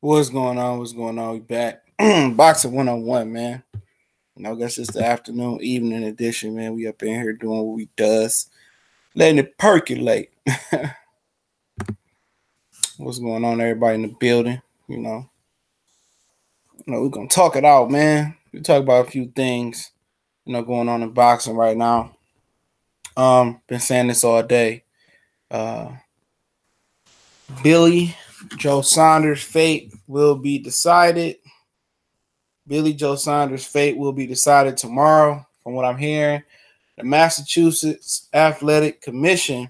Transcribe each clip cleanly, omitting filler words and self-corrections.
What's going on? What's going on? We back. Boxing 101, man. I guess it's the afternoon, evening edition, man. We up in here doing what we does. Letting it percolate. What's going on, everybody in the building? We're gonna talk it out, man. We talk about a few things, going on in boxing right now. Been saying this all day. Billy Joe Saunders' fate will be decided. Billy Joe Saunders' fate will be decided tomorrow, from what I'm hearing. The Massachusetts Athletic Commission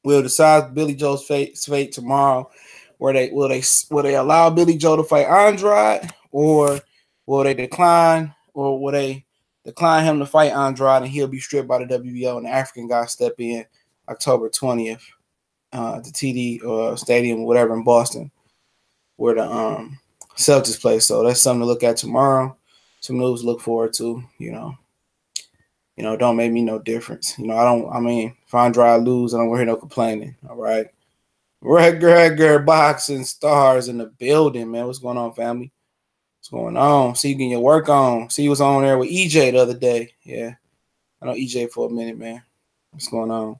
will decide Billy Joe's fate tomorrow. Will they allow Billy Joe to fight Andrade, or will they decline, or will they decline him to fight Andrade and he'll be stripped by the WBO and the African guy step in October 20th at the TD Stadium, whatever, in Boston, where the Celtics play. So that's something to look at tomorrow. Some news to look forward to. Don't make me no difference. If Andrade lose, I don't want to hear no complaining. All right. Regular boxing stars in the building, man. What's going on, family? What's going on? See you getting your work on. See you was on there with EJ the other day. Yeah. I know EJ for a minute, man. What's going on?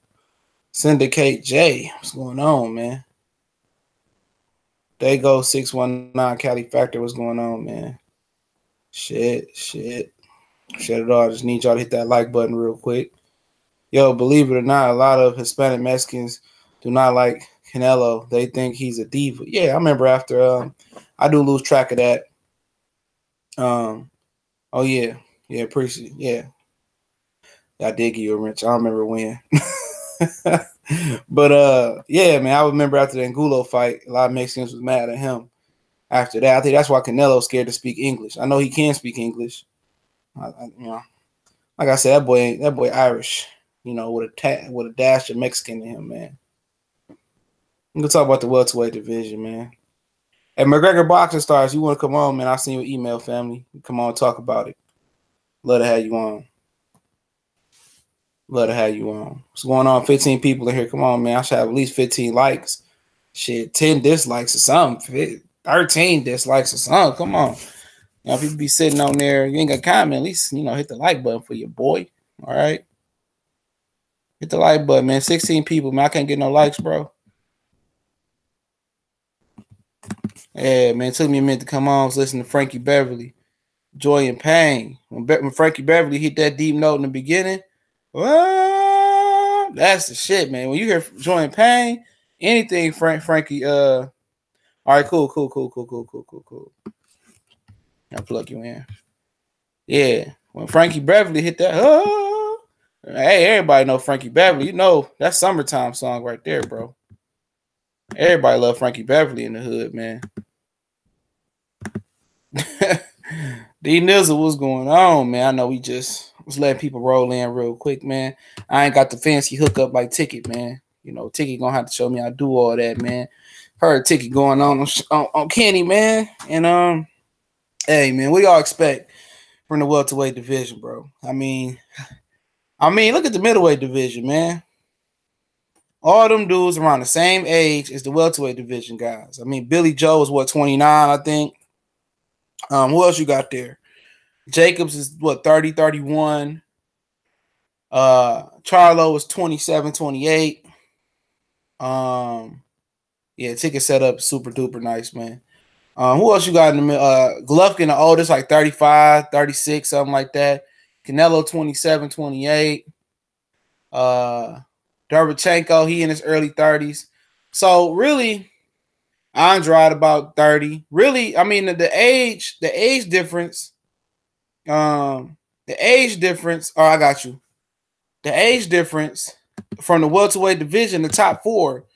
Syndicate J. What's going on, man? They go 619 Cali Factor. What's going on, man? Shit. Shut it all. Just need y'all to hit that like button real quick. Yo, believe it or not, a lot of Hispanic Mexicans do not like Canelo. They think he's a diva. Yeah, I remember after I do lose track of that. Oh yeah, appreciate it. Yeah. I did give you a wrench. I don't remember when. But yeah, man, I remember after the Angulo fight, a lot of Mexicans was mad at him. After that, I think that's why Canelo's scared to speak English. I know he can speak English. Like I said, that boy Irish. With a dash of Mexican in him, man. We can talk about the welterweight division, man. Hey, McGregor Boxing Stars, you want to come on, man? I'll send you an email, family. Come on, talk about it. Love to have you on. What's going on? 15 people in here. Come on, man. I should have at least 15 likes. Shit, 10 dislikes or something. 13 dislikes or something. Come on. People be sitting on there. You ain't got to comment. At least, hit the like button for your boy. All right? Hit the like button, man. 16 people, man. I can't get no likes, bro. Yeah, man. It took me a minute to come on. I was listening to Frankie Beverly. Joy and Pain. When Frankie Beverly hit that deep note in the beginning, that's the shit, man. When you hear Joy and Pain, anything Frankie, all right, cool. I'll plug you in. Yeah. When Frankie Beverly hit that, hey, everybody know Frankie Beverly. That's summertime song right there, bro. Everybody love Frankie Beverly in the hood, man. D Nizzle, what's going on, man? I know we just was letting people roll in real quick, man. I ain't got the fancy hookup like Ticket, man. Ticket gonna have to show me how to do all that, man. Heard Ticket going on Kenny, man. And hey, man, what y'all expect from the welterweight division, bro? I mean, look at the middleweight division, man. All them dudes around the same age as the welterweight division guys. I mean, Billy Joe is 29, I think. Who else you got there? Jacobs is 30, 31. Charlo is 27, 28. Yeah, Ticket set up super duper nice, man. Who else you got in the middle? Golovkin, the oldest, like 35, 36, something like that. Canelo, 27, 28. Derevchenko, he in his early 30s. So really, Andrade about 30. Really, I mean the age difference. I got you. The age difference from the welterweight division, the top four,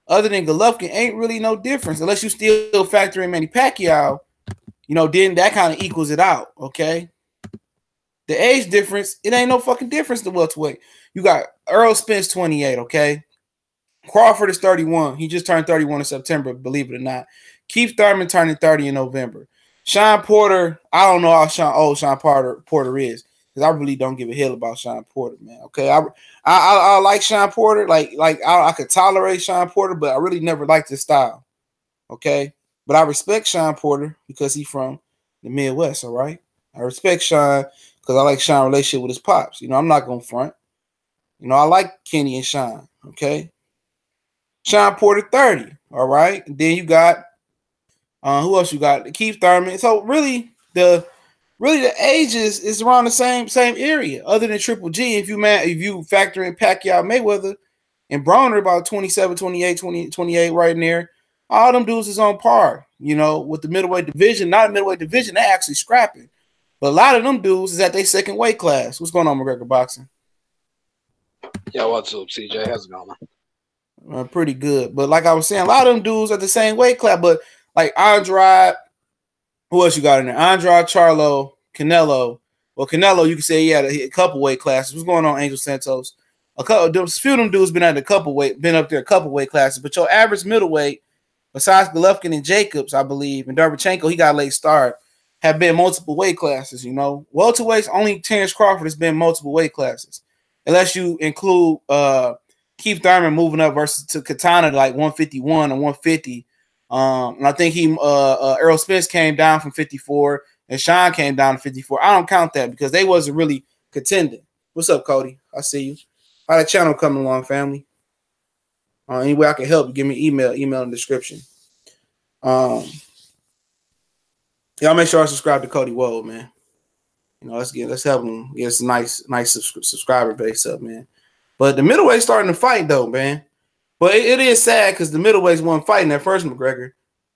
other than Golovkin, ain't really no difference unless you still factor in Manny Pacquiao. Then that kind of equals it out. Okay. The age difference, it ain't no fucking difference to welterweight. You got Earl Spence 28, okay? Crawford is 31. He just turned 31 in September, believe it or not. Keith Thurman turning 30 in November. Sean Porter, I don't know how old Sean Porter is, because I really don't give a hell about Sean Porter, man. Okay, I like Sean Porter, like I could tolerate Sean Porter, but I really never liked his style. Okay, But I respect Sean Porter because he's from the Midwest, all right? I respect Sean because I like Sean's relationship with his pops. You know, I'm not going to front. You know, I like Kenny and Sean, okay? Sean Porter, 30, all right? And then you got, who else you got? Keith Thurman. So really, the age is around the same area, other than Triple G. If you factor in Pacquiao, Mayweather, and Broner, about 27, 28, 20, 28 right in there. All them dudes is on par, you know, with the middleweight division. Not a middleweight division, they actually scrapping. But a lot of them dudes is at their second weight class. What's going on, McGregor Boxing? Yeah, what's up, CJ? How's it going, man? Pretty good. But like I was saying, a lot of them dudes at the same weight class. But like Andrade, who else you got in there? Andrade, Charlo, Canelo. Well, Canelo, you can say he had a couple weight classes. What's going on, Angel Santos? A few of them dudes been up there a couple weight classes. But your average middleweight, besides Golovkin and Jacobs, I believe, and Derevchenko, he got a late start, have been multiple weight classes, you know. Welterweights, only Terrence Crawford has been multiple weight classes. Unless you include Keith Thurman moving up versus to Katana to like 151 or 150. And I think Errol Spence came down from 54 and Sean came down to 54. I don't count that because they wasn't really contending. What's up, Cody? I see you. How the channel coming along, family? Any way I can help, give me email in the description. Y'all make sure I subscribe to Cody Wold, man. You know, let's help him get a nice subscriber base up, man. But the middleweight's starting to fight though, man. But it is sad because the middleweights weren't fighting at first, McGregor.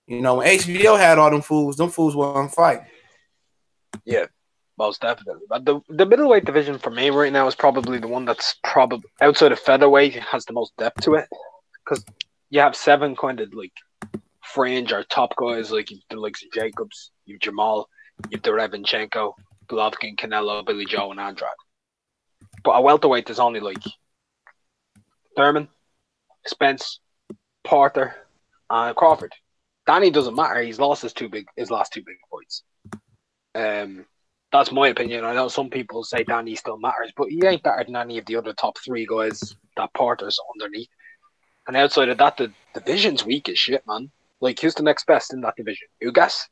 You know, when HBO had all them fools weren't fighting. Yeah, most definitely. But the middleweight division for me right now is probably the one that's probably outside of featherweight has the most depth to it. Because you have 7 kind of like fringe or top guys like the likes of Jacobs, you've Jamal, you've Derevchenko, Golovkin, Canelo, Billy Joe, and Andrade. But a welterweight there's only like Thurman, Spence, Porter, and Crawford. Danny doesn't matter. He's lost his last two big fights. That's my opinion. I know some people say Danny still matters, but he ain't better than any of the other top 3 guys that Porter's underneath. And outside of that, the division's weak as shit, man. Like, who's the next best in that division? Ugas?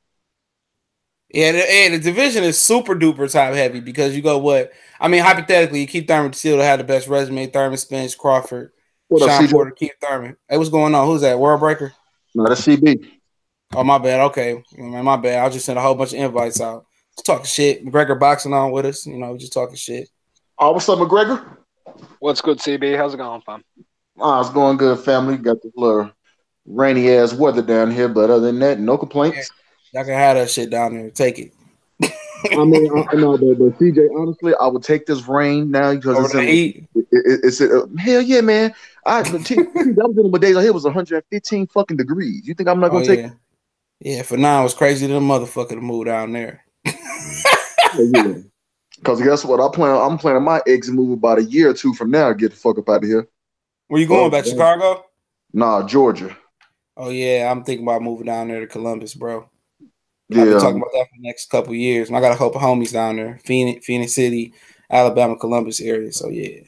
Yeah, the division is super duper top heavy because you go what? I mean, hypothetically, you keep Thurman still to have the best resume. Thurman, Spence, Crawford, Sean Porter, Keith Thurman. Hey, what's going on? Who's that? World Breaker? No, that's CB. Oh, my bad. Okay. Man, my bad. I'll just send a whole bunch of invites out. Just talking shit. McGregor Boxing on with us. You know, just talking shit. Oh, what's up, McGregor? What's good, CB? How's it going, fam? It's going good, family. Got the little rainy ass weather down here, but other than that, no complaints. Y'all can have that shit down there. Take it. I mean, no, but CJ, honestly, I would take this rain now because it's hell yeah, man. That was in the days I hear it was 115 fucking degrees. You think I'm not gonna take it? Yeah, for now it's crazy to the motherfucker to move down there. Because guess what? I'm planning my exit move about a year or 2 from now to get the fuck up out of here. Where you going? Back to Chicago? Nah, Georgia. Oh yeah, I'm thinking about moving down there to Columbus, bro. Yeah, I've been talking about that for the next couple of years. And I got a couple homies down there, Phoenix City, Alabama, Columbus area. So yeah.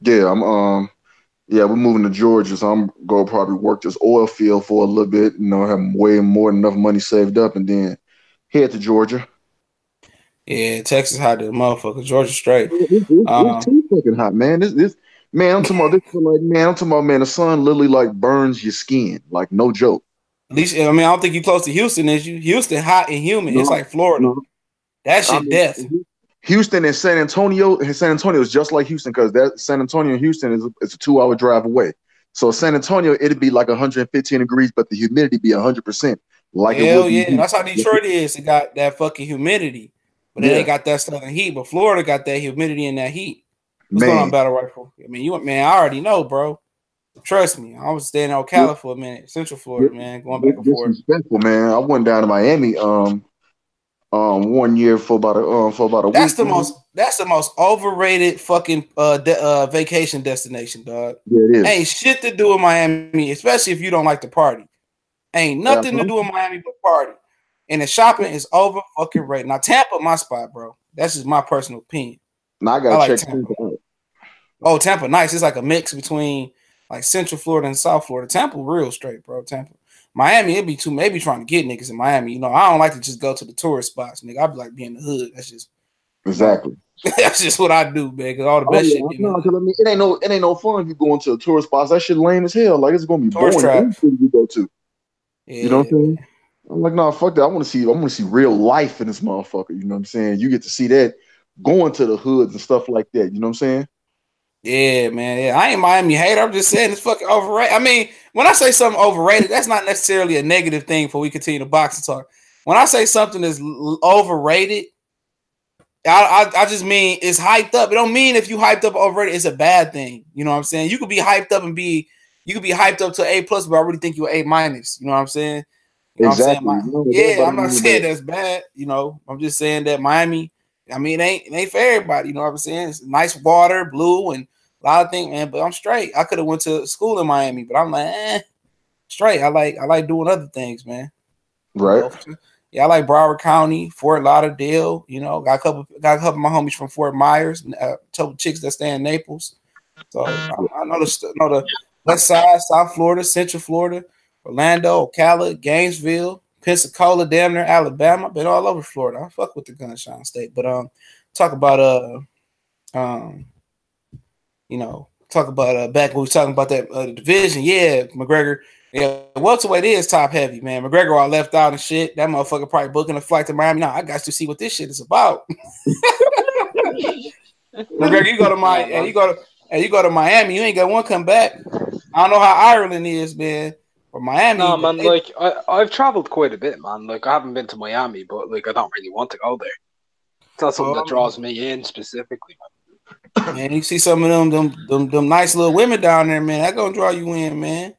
Yeah, we're moving to Georgia, so I'm gonna probably work this oil field for a little bit, you know, have way more than enough money saved up and then head to Georgia. Yeah, Texas hot as a motherfucker. Georgia straight. It's too fucking hot, man. I'm talking about man, the sun literally like burns your skin, like no joke. At least, I mean, I don't think you're close to Houston, is you? Houston hot and humid. No, it's like Florida. No. That shit death. Houston and San Antonio is just like Houston because that San Antonio and Houston is a 2-hour drive away. So San Antonio, it'd be like 115 degrees, but the humidity be 100%. Like hell yeah, that's how Detroit is. It got that fucking humidity, but then they got that southern heat. But Florida got that humidity and that heat. What's going on, Battle Rifle? I mean, I already know, bro. Trust me, I was staying in Ocala for a minute, Central Florida, man, going back and forth. Man, I went down to Miami, 1 year for about a week. That's the most overrated fucking vacation destination, dog. Yeah, it is. Ain't shit to do in Miami, especially if you don't like to party. Ain't nothing to do in Miami but party. And the shopping is over fucking rated. Now Tampa, my spot, bro. That's just my personal opinion. Now I gotta check Tampa out. Oh, Tampa, nice. It's like a mix between like Central Florida and South Florida. Tampa, real straight, bro. Tampa. Miami, it'd be too maybe trying to get niggas in Miami. You know, I don't like to just go to the tourist spots, nigga. I be like being in the hood. That's just exactly. That's just what I do, man. Cause all the best shit. No, because I mean, it ain't no fun if you go into a tourist spots. That shit lame as hell. Like it's gonna be tourist boring. Anything you go to. Yeah, you know what I'm saying? I'm like, nah, fuck that. I want to see real life in this motherfucker. You know what I'm saying? You get to see that going to the hoods and stuff like that. You know what I'm saying? Yeah, man. Yeah, I ain't Miami hater. I'm just saying it's fucking overrated. I mean, when I say something overrated, that's not necessarily a negative thing for we continue to box and talk. When I say something is overrated, I just mean it's hyped up. It don't mean if you hyped up overrated, it's a bad thing. You know what I'm saying? You could be hyped up you could be hyped up to A+, but I really think you're A-. You know what I'm saying? You know exactly. what I'm saying? I'm not saying that's bad. You know, I'm just saying that Miami, I mean, it ain't for everybody. You know what I'm saying? It's nice water, blue, and a lot of things, man. But I'm straight. I could have went to school in Miami, but I'm like, straight. I like doing other things, man. Right. You know? Yeah, I like Broward County, Fort Lauderdale. You know, got a couple of my homies from Fort Myers, a couple chicks that stay in Naples. So I know the West Side, South Florida, Central Florida, Orlando, Ocala, Gainesville, Pensacola, damn near Alabama. Been all over Florida. I fuck with the Gunshine State. But talk about back when we was talking about that division. Yeah, McGregor. Yeah, welterweight is top heavy, man. McGregor all left out and shit. That motherfucker probably booking a flight to Miami. Now I got to see what this shit is about. McGregor, you go to Miami. You ain't got one come back. I don't know how Ireland is, man. Or Miami. No, man. I've traveled quite a bit, man. Like I haven't been to Miami, but like I don't really want to go there. It's not something that draws me in specifically, man. Man, you see some of them nice little women down there, man. That gonna draw you in, man.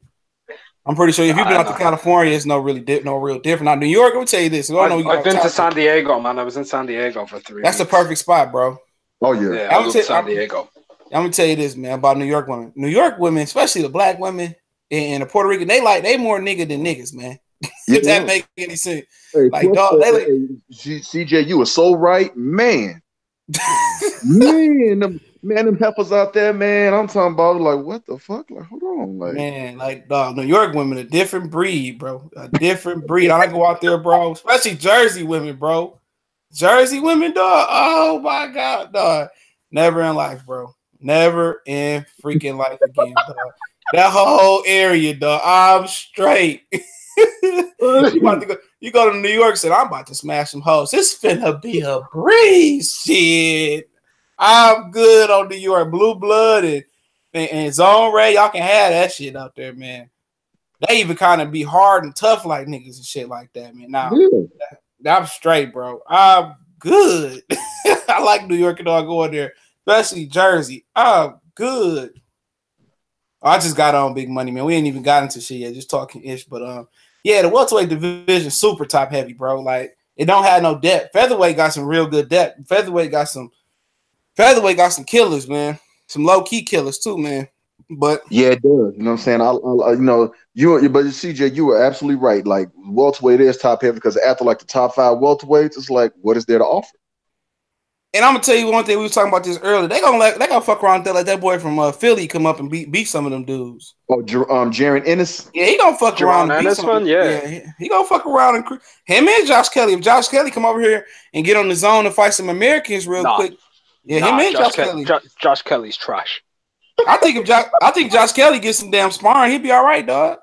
I'm pretty sure if you've been out to California, it's no real different. Now New York, I'm gonna tell you this. I've been to San Diego, man. I was in San Diego for 3 weeks. That's the perfect spot, bro. Oh yeah, I love San Diego. I'm gonna tell you this, man, about New York women. New York women, especially the black women and the Puerto Rican, they more nigga than niggas, man. If that make any sense. Hey, like dog, CJ, you were so right, man. Them heifers out there, man. I'm talking about like what the fuck? Like, hold on, like man, like dog, New York women, a different breed, bro. A different breed. I go out there, bro. Especially Jersey women, bro. Jersey women, dog. Oh my god, dog. Never in life, bro. Never in freaking life again, dog. That whole area, dog. I'm straight. You go to New York, said I'm about to smash some hoes. It's finna be a breeze, shit. I'm good on New York. Blue blood and Zone Ray. Y'all can have that shit out there, man. They even kind of be hard and tough like niggas and shit like that, man. Now, I'm straight, bro. I'm good. I like New York and all going there, especially Jersey. I'm good. I just got on big money, man. We ain't even got into shit yet, just talking ish. But yeah, the welterweight division super top heavy, bro. Like it don't have no depth. Featherweight got some real good depth. Featherweight got some killers, man. Some low key killers too, man. But yeah, it does. You know what I'm saying? But CJ, you were absolutely right. Like welterweight is top heavy because after like the top 5 welterweights, it's like what is there to offer? And I'm gonna tell you one thing. We were talking about this earlier. They gonna fuck around and let that boy from Philly come up and beat some of them dudes. Oh, Jaron Ennis. Yeah, he gonna fuck around and beat some. He gonna fuck around and him and Josh Kelly. If Josh Kelly come over here and get on the zone and fight some Americans real quick, him and Josh Kelly. Josh Kelly's trash. I think Josh Kelly gets some damn sparring, he'd be all right, dog.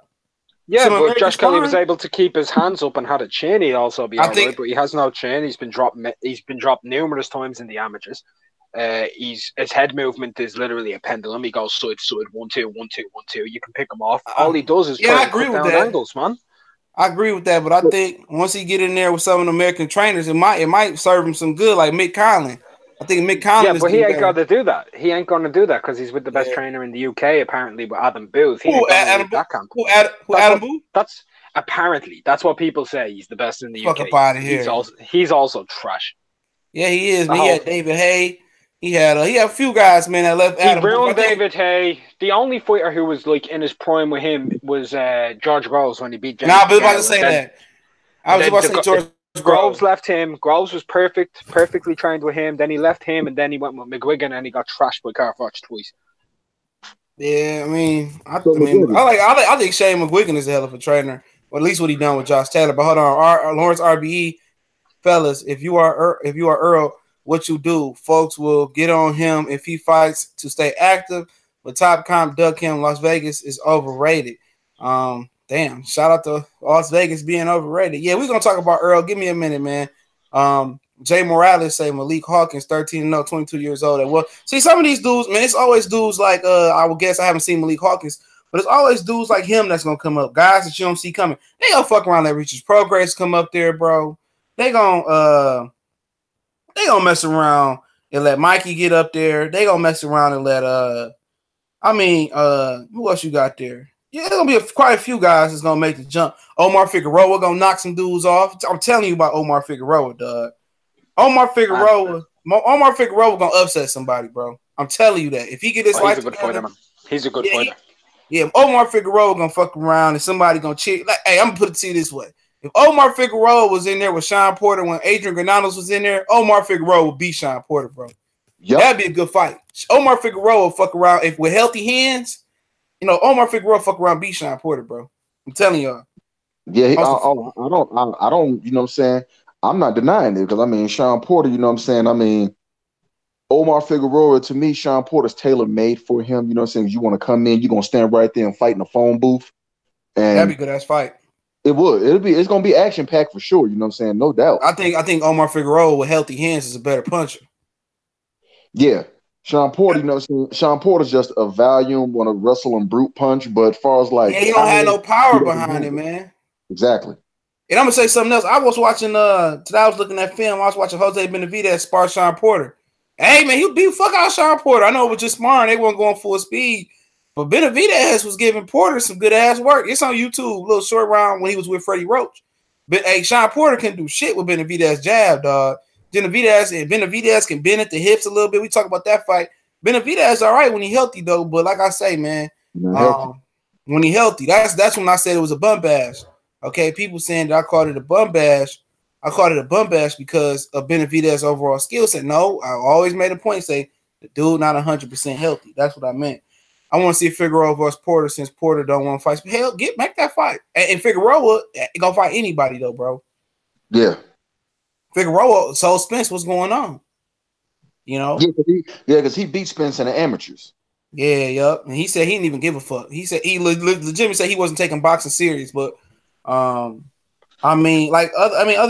Yeah, but Josh Kelly was able to keep his hands up and had a chin. He'd also be all right, but he has no chin. He's been dropped numerous times in the amateurs. His head movement is literally a pendulum. He goes side to side, 1 2 1 2 1 2. You can pick him off. All he does is I agree with that. Angles, man. I agree with that, but I think once he get in there with some of the American trainers, it might serve him some good, like Mick Conlon. I think Mick Conlon. Yeah, but he ain't got to do that. He ain't going to do that because he's with the best trainer in the UK, apparently, with Adam Booth. Adam Booth? That's apparently that's what people say. He's the best in the UK. Fuck up out of here. He's also trash. Yeah, he is. He had David Hay. He had a few guys, man, that left. He ruined David Hay. The only fighter who was like in his prime with him was George Groves when he beat James. I was about to say that. I was about to say George. Groves left him. Groves was perfectly trained with him. Then he left him, and then he went with McGuigan, and he got trashed by Carfotch twice. Yeah, I think Shane McGuigan is a hell of a trainer. Or at least what he done with Josh Taylor. But hold on, Lawrence RBE, fellas, if you are Earl, what you do? Folks will get on him if he fights to stay active. But top comp duck him. Las Vegas is overrated. Damn. Shout out to Las Vegas being overrated. Yeah, we're gonna talk about Earl. Give me a minute, man. Jay Morales say Malik Hawkins 13-0, 22 years old. And well, see some of these dudes, man. It's always dudes like I would guess I haven't seen Malik Hawkins. But it's always dudes like him that's gonna come up, guys that you don't see coming. They gonna fuck around, let Richards Progress come up there, bro. They gonna mess around and let Mikey get up there. They gonna mess around and let who else you got there? Yeah, there's gonna be quite a few guys that's gonna make the jump. Omar Figueroa gonna knock some dudes off. I'm telling you about Omar Figueroa, dog. Omar Figueroa gonna upset somebody, bro. I'm telling you that. If he get this fight, he's a good fighter, man. He's a good fighter. Yeah, Omar Figueroa gonna fuck around and somebody gonna cheat. Like, hey, I'm gonna put it to you this way: if Omar Figueroa was in there with Sean Porter when Adrian Granados was in there, Omar Figueroa would beat Sean Porter, bro. Yep. That'd be a good fight. Omar Figueroa will fuck around if with healthy hands. You know, Omar Figueroa fuck around beat Sean Porter, bro. I'm telling y'all. Yeah, I don't. You know what I'm saying? I'm not denying it because I mean Sean Porter. You know what I'm saying? I mean. Omar Figueroa, to me, Sean Porter's tailor-made for him. You know what I'm saying? You want to come in, you're going to stand right there and fight in the phone booth. And that'd be a good-ass fight. It would. It's going to be action-packed for sure. You know what I'm saying? No doubt. I think Omar Figueroa with healthy hands is a better puncher. Yeah. Sean Porter, you know what I'm saying? Sean Porter's just a volume, want to wrestle and brute punch, but as far as like... Yeah, he don't have no power behind it, man. Exactly. And I'm going to say something else. I was watching, today I was looking at film, I was watching Jose Benavidez spar Sean Porter. Hey, man, he beat fuck out Sean Porter. I know it was just sparring. They weren't going full speed. But Benavidez was giving Porter some good-ass work. It's on YouTube, a little short round when he was with Freddie Roach. But, hey, Sean Porter can do shit with Benavidez jab, dog. Benavidez can bend at the hips a little bit. We talk about that fight. Benavidez all right when he healthy, though. But like I say, man, when he healthy, that's when I said it was a bum bash. Okay, people saying that I called it a bum bash. I called it a bum bash because of Benavidez's overall skill set. No, I always made a point say the dude not 100% healthy. That's what I meant. I want to see Figueroa versus Porter since Porter don't want to fight. Hell, make that fight. And Figueroa gonna fight anybody though, bro. Yeah. Figueroa told Spence what's going on. You know? Yeah, because he beat Spence in the amateurs. Yeah, yup. And he said he didn't even give a fuck. He said he legitimately said he wasn't taking boxing serious, but other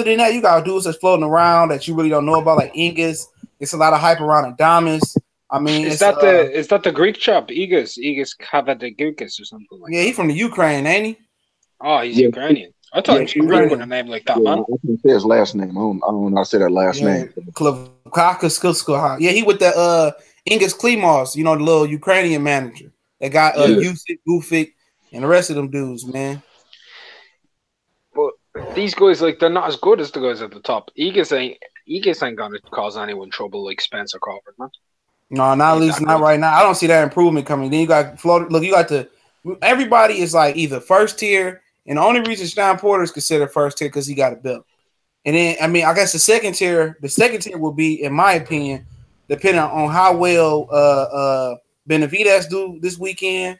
than that, you got dudes that's floating around that you really don't know about, like Ingas. It's a lot of hype around Adamas. I mean, is that the Greek chop? Igis Kavadagukis or something like that. Yeah, he's from the Ukraine, ain't he? Oh, he's Ukrainian. I thought he was Greek with a name like that, man. I can't say his last name. I don't know how to say that last name. Yeah, he with the Ingas Klimos, you know, the little Ukrainian manager. That got Yusik, Gufik, and the rest of them dudes, man. But these guys, like, they're not as good as the guys at the top. Igis ain't gonna cause anyone trouble like Spencer Crawford, man. No, not at least not right now. I don't see that improvement coming. Then you got floated. Look, you got everybody is like either first tier, and the only reason Sean Porter is considered first tier because he got a belt. And then I guess the second tier will be, in my opinion, depending on how well Benavidez do this weekend,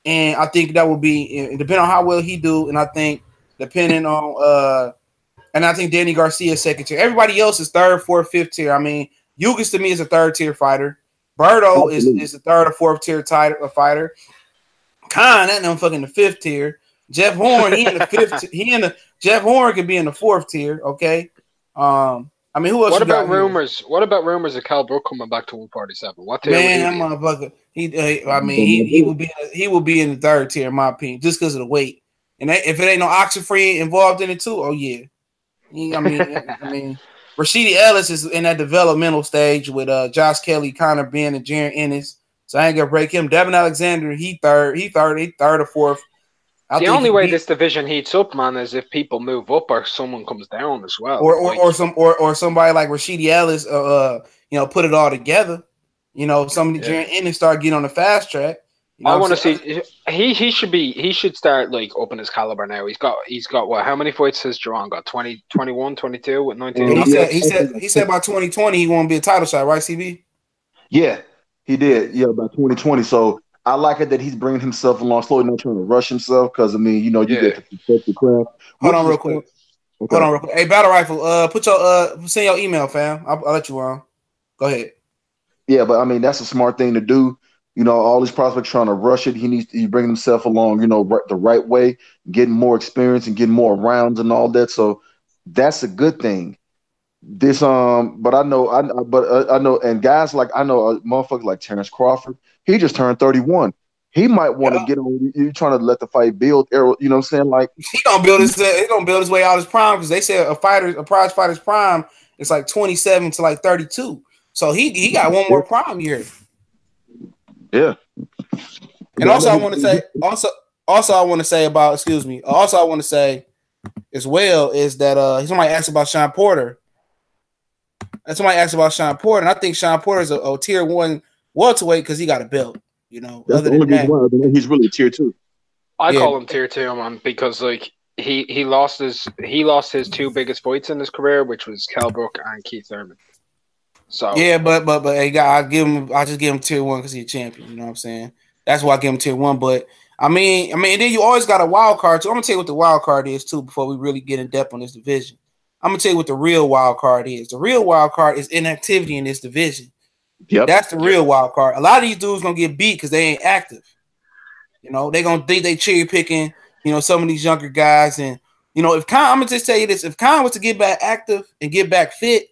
and I think that will be depending on how well he do, and I think depending on and I think Danny Garcia is second tier. Everybody else is third, fourth, fifth tier. I mean, Yugas to me is a third tier fighter. Berto is the third or fourth tier fighter. Khan, that no fucking the fifth tier. Jeff Horn, he in the fifth. Jeff Horn could be in the fourth tier. Okay. I mean, who else? What about rumors? Here? What about rumors of Cal Brook coming back to 147? What tier? Man, that motherfucker. He will be in the third tier, in my opinion, just because of the weight. And if it ain't no oxyfree involved in it too, oh yeah. I mean, Rashidi Ellis is in that developmental stage with Josh Kelly, Connor Ben, and Jaron Ennis. So I ain't gonna break him. Devin Alexander, he third or fourth. The only way this division heats up, man, is if people move up or someone comes down as well. Or somebody like Rashidi Ellis, put it all together. You know, Jaron Ennis start getting on the fast track. You know I want to see. He should start like upping his caliber now. He's got what? How many fights has Jerron got? 20, 21, 22 with 19. He said by 2020 he won't be a title shot, right, CB? Yeah, he did. Yeah, by 2020. So I like it that he's bringing himself along slowly, not trying to rush himself. Because I mean, you know, you get to protect the craft. Hold on, real quick. Okay. Hold on, real quick. Hey, Battle Rifle, put your send your email, fam. I'll let you on. Go ahead. Yeah, but I mean, that's a smart thing to do. You know, all these prospects trying to rush it. He's bringing himself along, you know, the right way, getting more experience and getting more rounds and all that. So that's a good thing. But I know, I know, and guys like I know a motherfucker like Terrence Crawford. He just turned 31. He might want to get on. You trying to let the fight build? You know what I'm saying? Like he gonna build his way out his prime because they say a prize fighter's prime is like 27 to like 32. So he got one more prime year. Yeah. And also I want to say I want to say about Also I want to say as well is that somebody asked about Sean Porter. And somebody asked about Sean Porter, and I think Sean Porter is a tier 1 welterweight because he got a belt. You know, that's other the only than reason that, why he's really tier 2. I call him tier 2, man, because like he lost his 2 biggest fights in his career, which was Kell Brook and Keith Thurman. So yeah, but hey, I just give him tier 1 because he's a champion. You know what I'm saying? That's why I give him tier 1. But I mean, and then you always got a wild card too. I'm gonna tell you what the wild card is too before we really get in depth on this division. I'm gonna tell you what the real wild card is. The real wild card is inactivity in this division. Yep, that's the real wild card. A lot of these dudes gonna get beat because they ain't active. You know, they gonna think they cherry picking. You know, some of these younger guys, and you know, I'm gonna just tell you this: if Khan was to get back active and get back fit,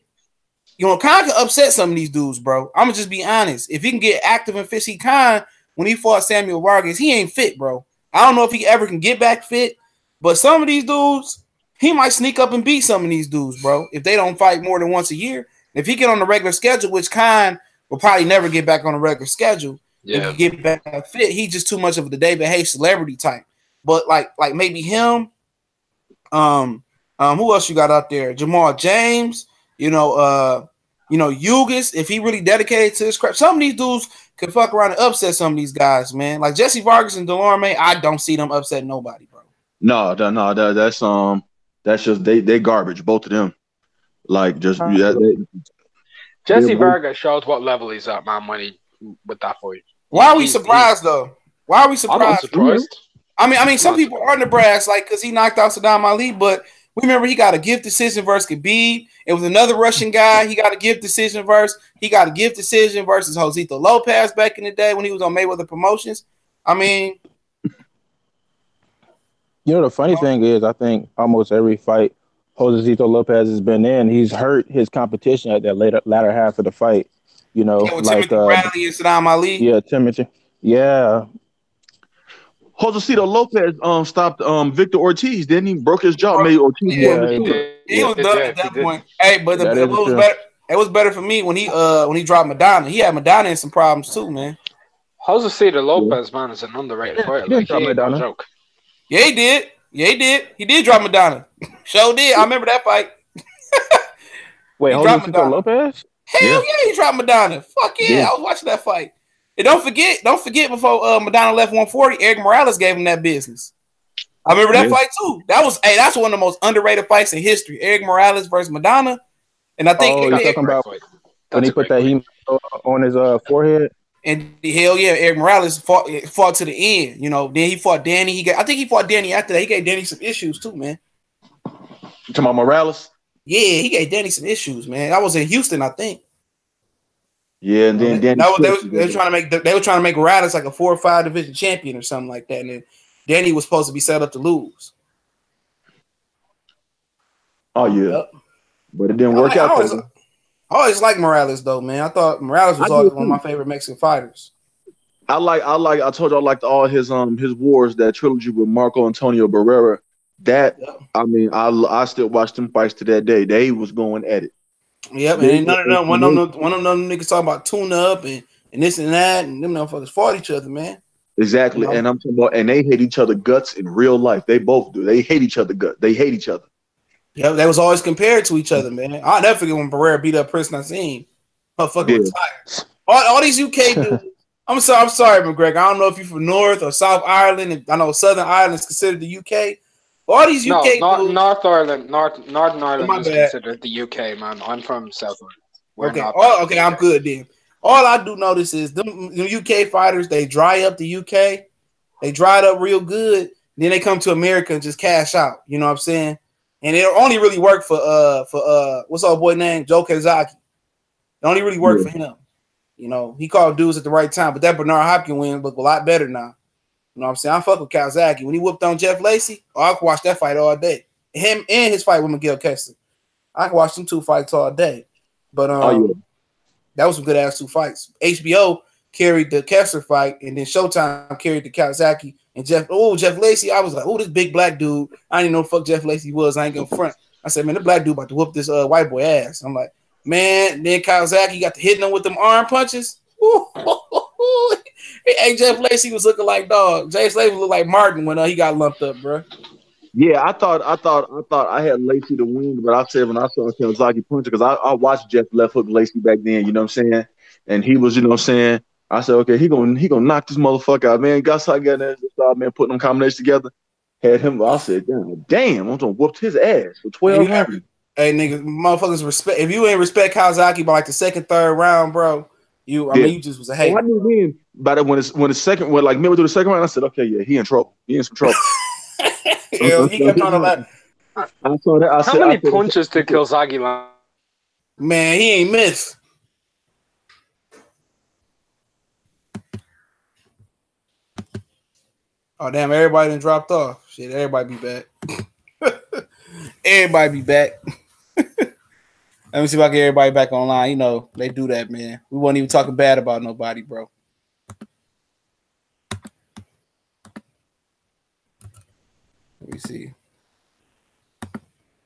you know, Khan can upset some of these dudes, bro. I'm gonna just be honest. If he can get active and fit, see Khan when he fought Samuel Vargas, he ain't fit, bro. I don't know if he ever can get back fit, but some of these dudes, he might sneak up and beat some of these dudes, bro. If they don't fight more than once a year, if he get on the regular schedule, which Khan will probably never get back on the regular schedule. Yeah, if he get back fit, he's just too much of the David Hayes celebrity type. But like maybe him, who else you got out there? Jamal James, Ugis, if he really dedicated to his craft. Some of these dudes could fuck around and upset some of these guys, man. Like Jesse Vargas and Delorme, I don't see them upset nobody, bro. No, that's just they garbage, both of them. Like just Jesse Vargas shows what level he's at, man, when with that fight. Why are we surprised though? Why are we surprised? I'm not surprised. I mean, some people are in the brass, like because he knocked out Saddam Ali, but we remember he got a gift decision versus Khabib. It was another Russian guy. He got a gift decision versus. He got a gift decision versus Josito Lopez back in the day when he was on Mayweather Promotions. I mean, you know, the funny thing is, I think almost every fight Josito Lopez has been in, he's hurt his competition at that latter half of the fight. You know, with like Timothy Bradley and Saddam Ali. Yeah, Timothy. Yeah. Josito Lopez stopped Victor Ortiz, didn't he? Broke his jaw, made Ortiz. He was done at that point. Hey, but it was better. It was better for me when he dropped Madonna. He had Madonna in some problems too, man. Josito Lopez, man, is an underrated fighter. Like, he ain't no joke. Yeah, he did. He did drop Madonna. Sure did. I remember that fight. Wait, Josito Lopez? Hell yeah, he dropped Madonna. Fuck yeah, I was watching that fight. And don't forget before Madonna left 140, Eric Morales gave him that business. I remember that fight too. That's one of the most underrated fights in history. Eric Morales versus Madonna. And I think you're talking about when he put that heme on his forehead. And hell yeah, Eric Morales fought to the end. You know, then he fought Danny. I think he fought Danny after that. He gave Danny some issues too, man. You talking about Morales? Yeah, he gave Danny some issues, man. That was in Houston, I think. Yeah, and then Danny they were trying to make Morales like a 4 or 5 division champion or something like that, and then Danny was supposed to be set up to lose. Oh yeah, but it didn't work out. I always liked Morales though, man. I thought Morales was always one of my favorite Mexican fighters. I told you I liked all his wars, that trilogy with Marco Antonio Barrera. I mean, I still watch them fights to that day. They was going at it. Yep, and none of them. One of them niggas talking about tune up and this and that, and them motherfuckers fought each other, man. Exactly, and I'm talking about, and they hate each other guts in real life. They both do. They hate each other guts. They hate each other. Yeah, they was always compared to each other, man. I'll never forget when Barrera beat up Prince Nassim. Motherfucker retired. All these UK dudes. I'm sorry, McGregor. I don't know if you're from North or South Ireland, and I know Southern Ireland is considered the UK. All these UK dudes, Northern Ireland is considered the UK, man. I'm from South Ireland. Okay, I'm good then. All I do notice is them UK fighters, they dry up the UK. They dry it up real good. Then they come to America and just cash out. You know what I'm saying? And it only really work for what's our boy name? Joe Kazaki. It only really worked for him. You know, he called dudes at the right time, but that Bernard Hopkins win look a lot better now. You know what I'm saying? I fuck with Kazaki. When he whooped on Jeff Lacey, I could watch that fight all day. Him and his fight with Miguel Kessler. I could watch them two fights all day. But that was some good ass two fights. HBO carried the Kessler fight, and then Showtime carried the Kawasaki and Jeff Lacey. I was like, this big black dude. I didn't know fuck Jeff Lacey was. I ain't gonna front. I said, man, the black dude about to whoop this white boy ass. I'm like, man, then Kawasaki got to hitting him with them arm punches. Hey, Jeff Lacey was looking like dog. Jeff Lacey looked like Martin when he got lumped up, bro. Yeah, I thought I had Lacey to win, but I said when I saw Kawasaki punch, because I watched Jeff left hook Lacey back then, you know what I'm saying? And he was, you know what I'm saying? I said, okay, he gonna knock this motherfucker out, man. Got so I got there, man, putting them combinations together. Had him, I said, damn, I'm gonna whoop his ass for 12 rounds. Hey, niggas, motherfuckers respect. If you ain't respect Kawasaki by like the second, third round, bro, you just was a hater. I knew then, but when the second, like midway through the second round, I said, okay, yeah, he in trouble. He in some trouble. Hell, he kept trying to let. I saw that. How many punches did Kawasaki land? Man, he ain't missed. Oh damn! Everybody done dropped off. Shit, everybody be back. Everybody be back. Let me see if I can get everybody back online. You know they do that, man. We wasn't even talking bad about nobody, bro. Let me see.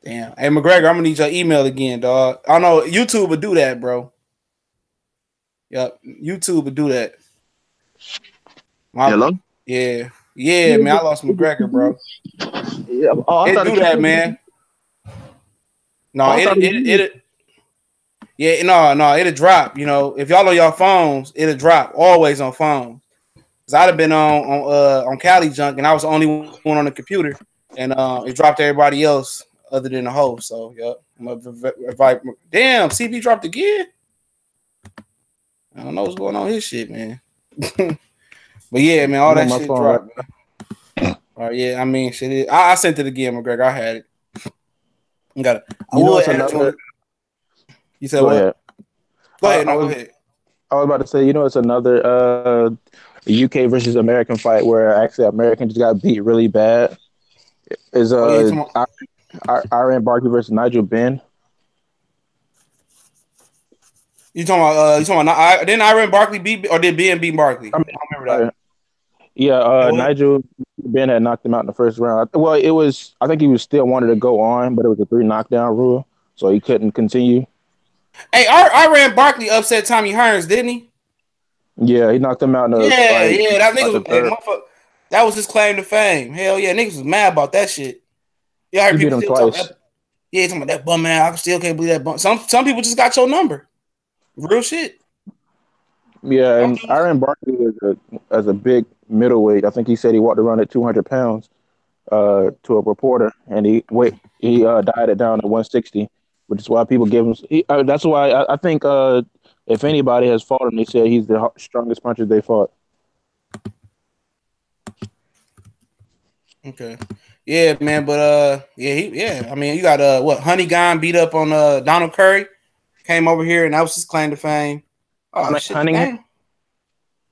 Damn. Hey, McGregor, I'm gonna need your email again, dog. I know YouTube would do that, bro. Yep, YouTube would do that. Hello? Yeah, man. I lost McGregor, bro. Yeah, it do that, man. No, it'll drop. You know, if y'all on your phones, it'll drop. Always on phones. Cause I'd have been on Cali Junk, and I was the only one on the computer, and it dropped everybody else other than the host. So, yep. Damn, CB dropped again. I don't know what's going on with his shit, man. But yeah, man, all that shit dropped. Yeah, I mean, shit. I sent it again, McGregor. I had it. Got it. You said what? Go ahead. Go ahead. I was about to say, it's another UK versus American fight where actually American just got beat really bad. Is Iran Barkley versus Nigel Benn. You talking about? Didn't Iran Barkley beat, or did Ben beat Barkley? I don't remember that. Yeah, Nigel Benn had knocked him out in the first round. Well, it was. I think he was still wanted to go on, but it was a 3 knockdown rule, so he couldn't continue. Hey, Iran Barkley upset Tommy Hearns, didn't he? Yeah, he knocked him out. That nigga that was his claim to fame. Hell yeah, niggas was mad about that shit. Yeah, I heard he beat him twice. Talking about that bum man. I still can't believe that bum. Some people just got your number. Real shit. Yeah, and Iran Barkley as a big middleweight. I think he said he walked around at 200 pounds to a reporter, and he died it down to 160, which is why people give him. That's why I think if anybody has fought him, they said he's the strongest puncher they fought. Okay. Yeah, man, but I mean, you got Honeygon beat up on Donald Curry, came over here, and that was his claim to fame. Oh, shit, Honeygan?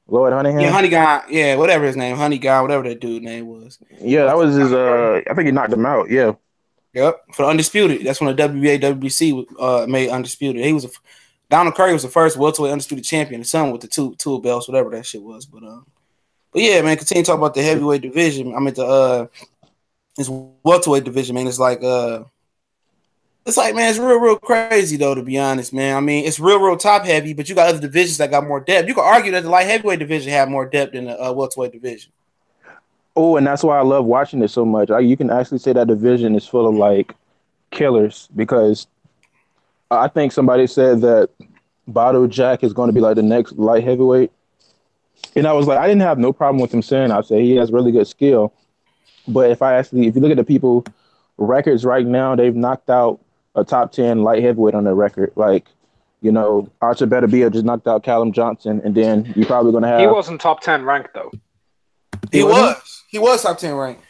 Lloyd Honeygan? Yeah, Honeygon. Yeah, whatever his name, Honeygon, whatever that dude name was. Yeah, that was his. I think he knocked him out. Yeah. Yep, for Undisputed. That's when the WBA, WBC made Undisputed. Donald Curry was the first welterweight undisputed champion. The son with the two belts, whatever that shit was. But yeah, man, continue to talk about the heavyweight division. I mean, this welterweight division, man. It's like, man, it's real crazy though, to be honest, man. I mean, it's real top heavy, but you got other divisions that got more depth. You can argue that the light heavyweight division had more depth than the welterweight division. Oh, and that's why I love watching it so much. You can actually say that division is full of like killers, because I think somebody said that Bottle Jack is going to be like the next light heavyweight. And I was like, I didn't have no problem with him saying, I'd say he has really good skill. But if you look at the people records right now, they've knocked out a top 10 light heavyweight on their record. Like, Archer Beterbiev just knocked out Callum Johnson, and then you're probably going to have. He wasn't top 10 ranked though. He was top 10 ranked.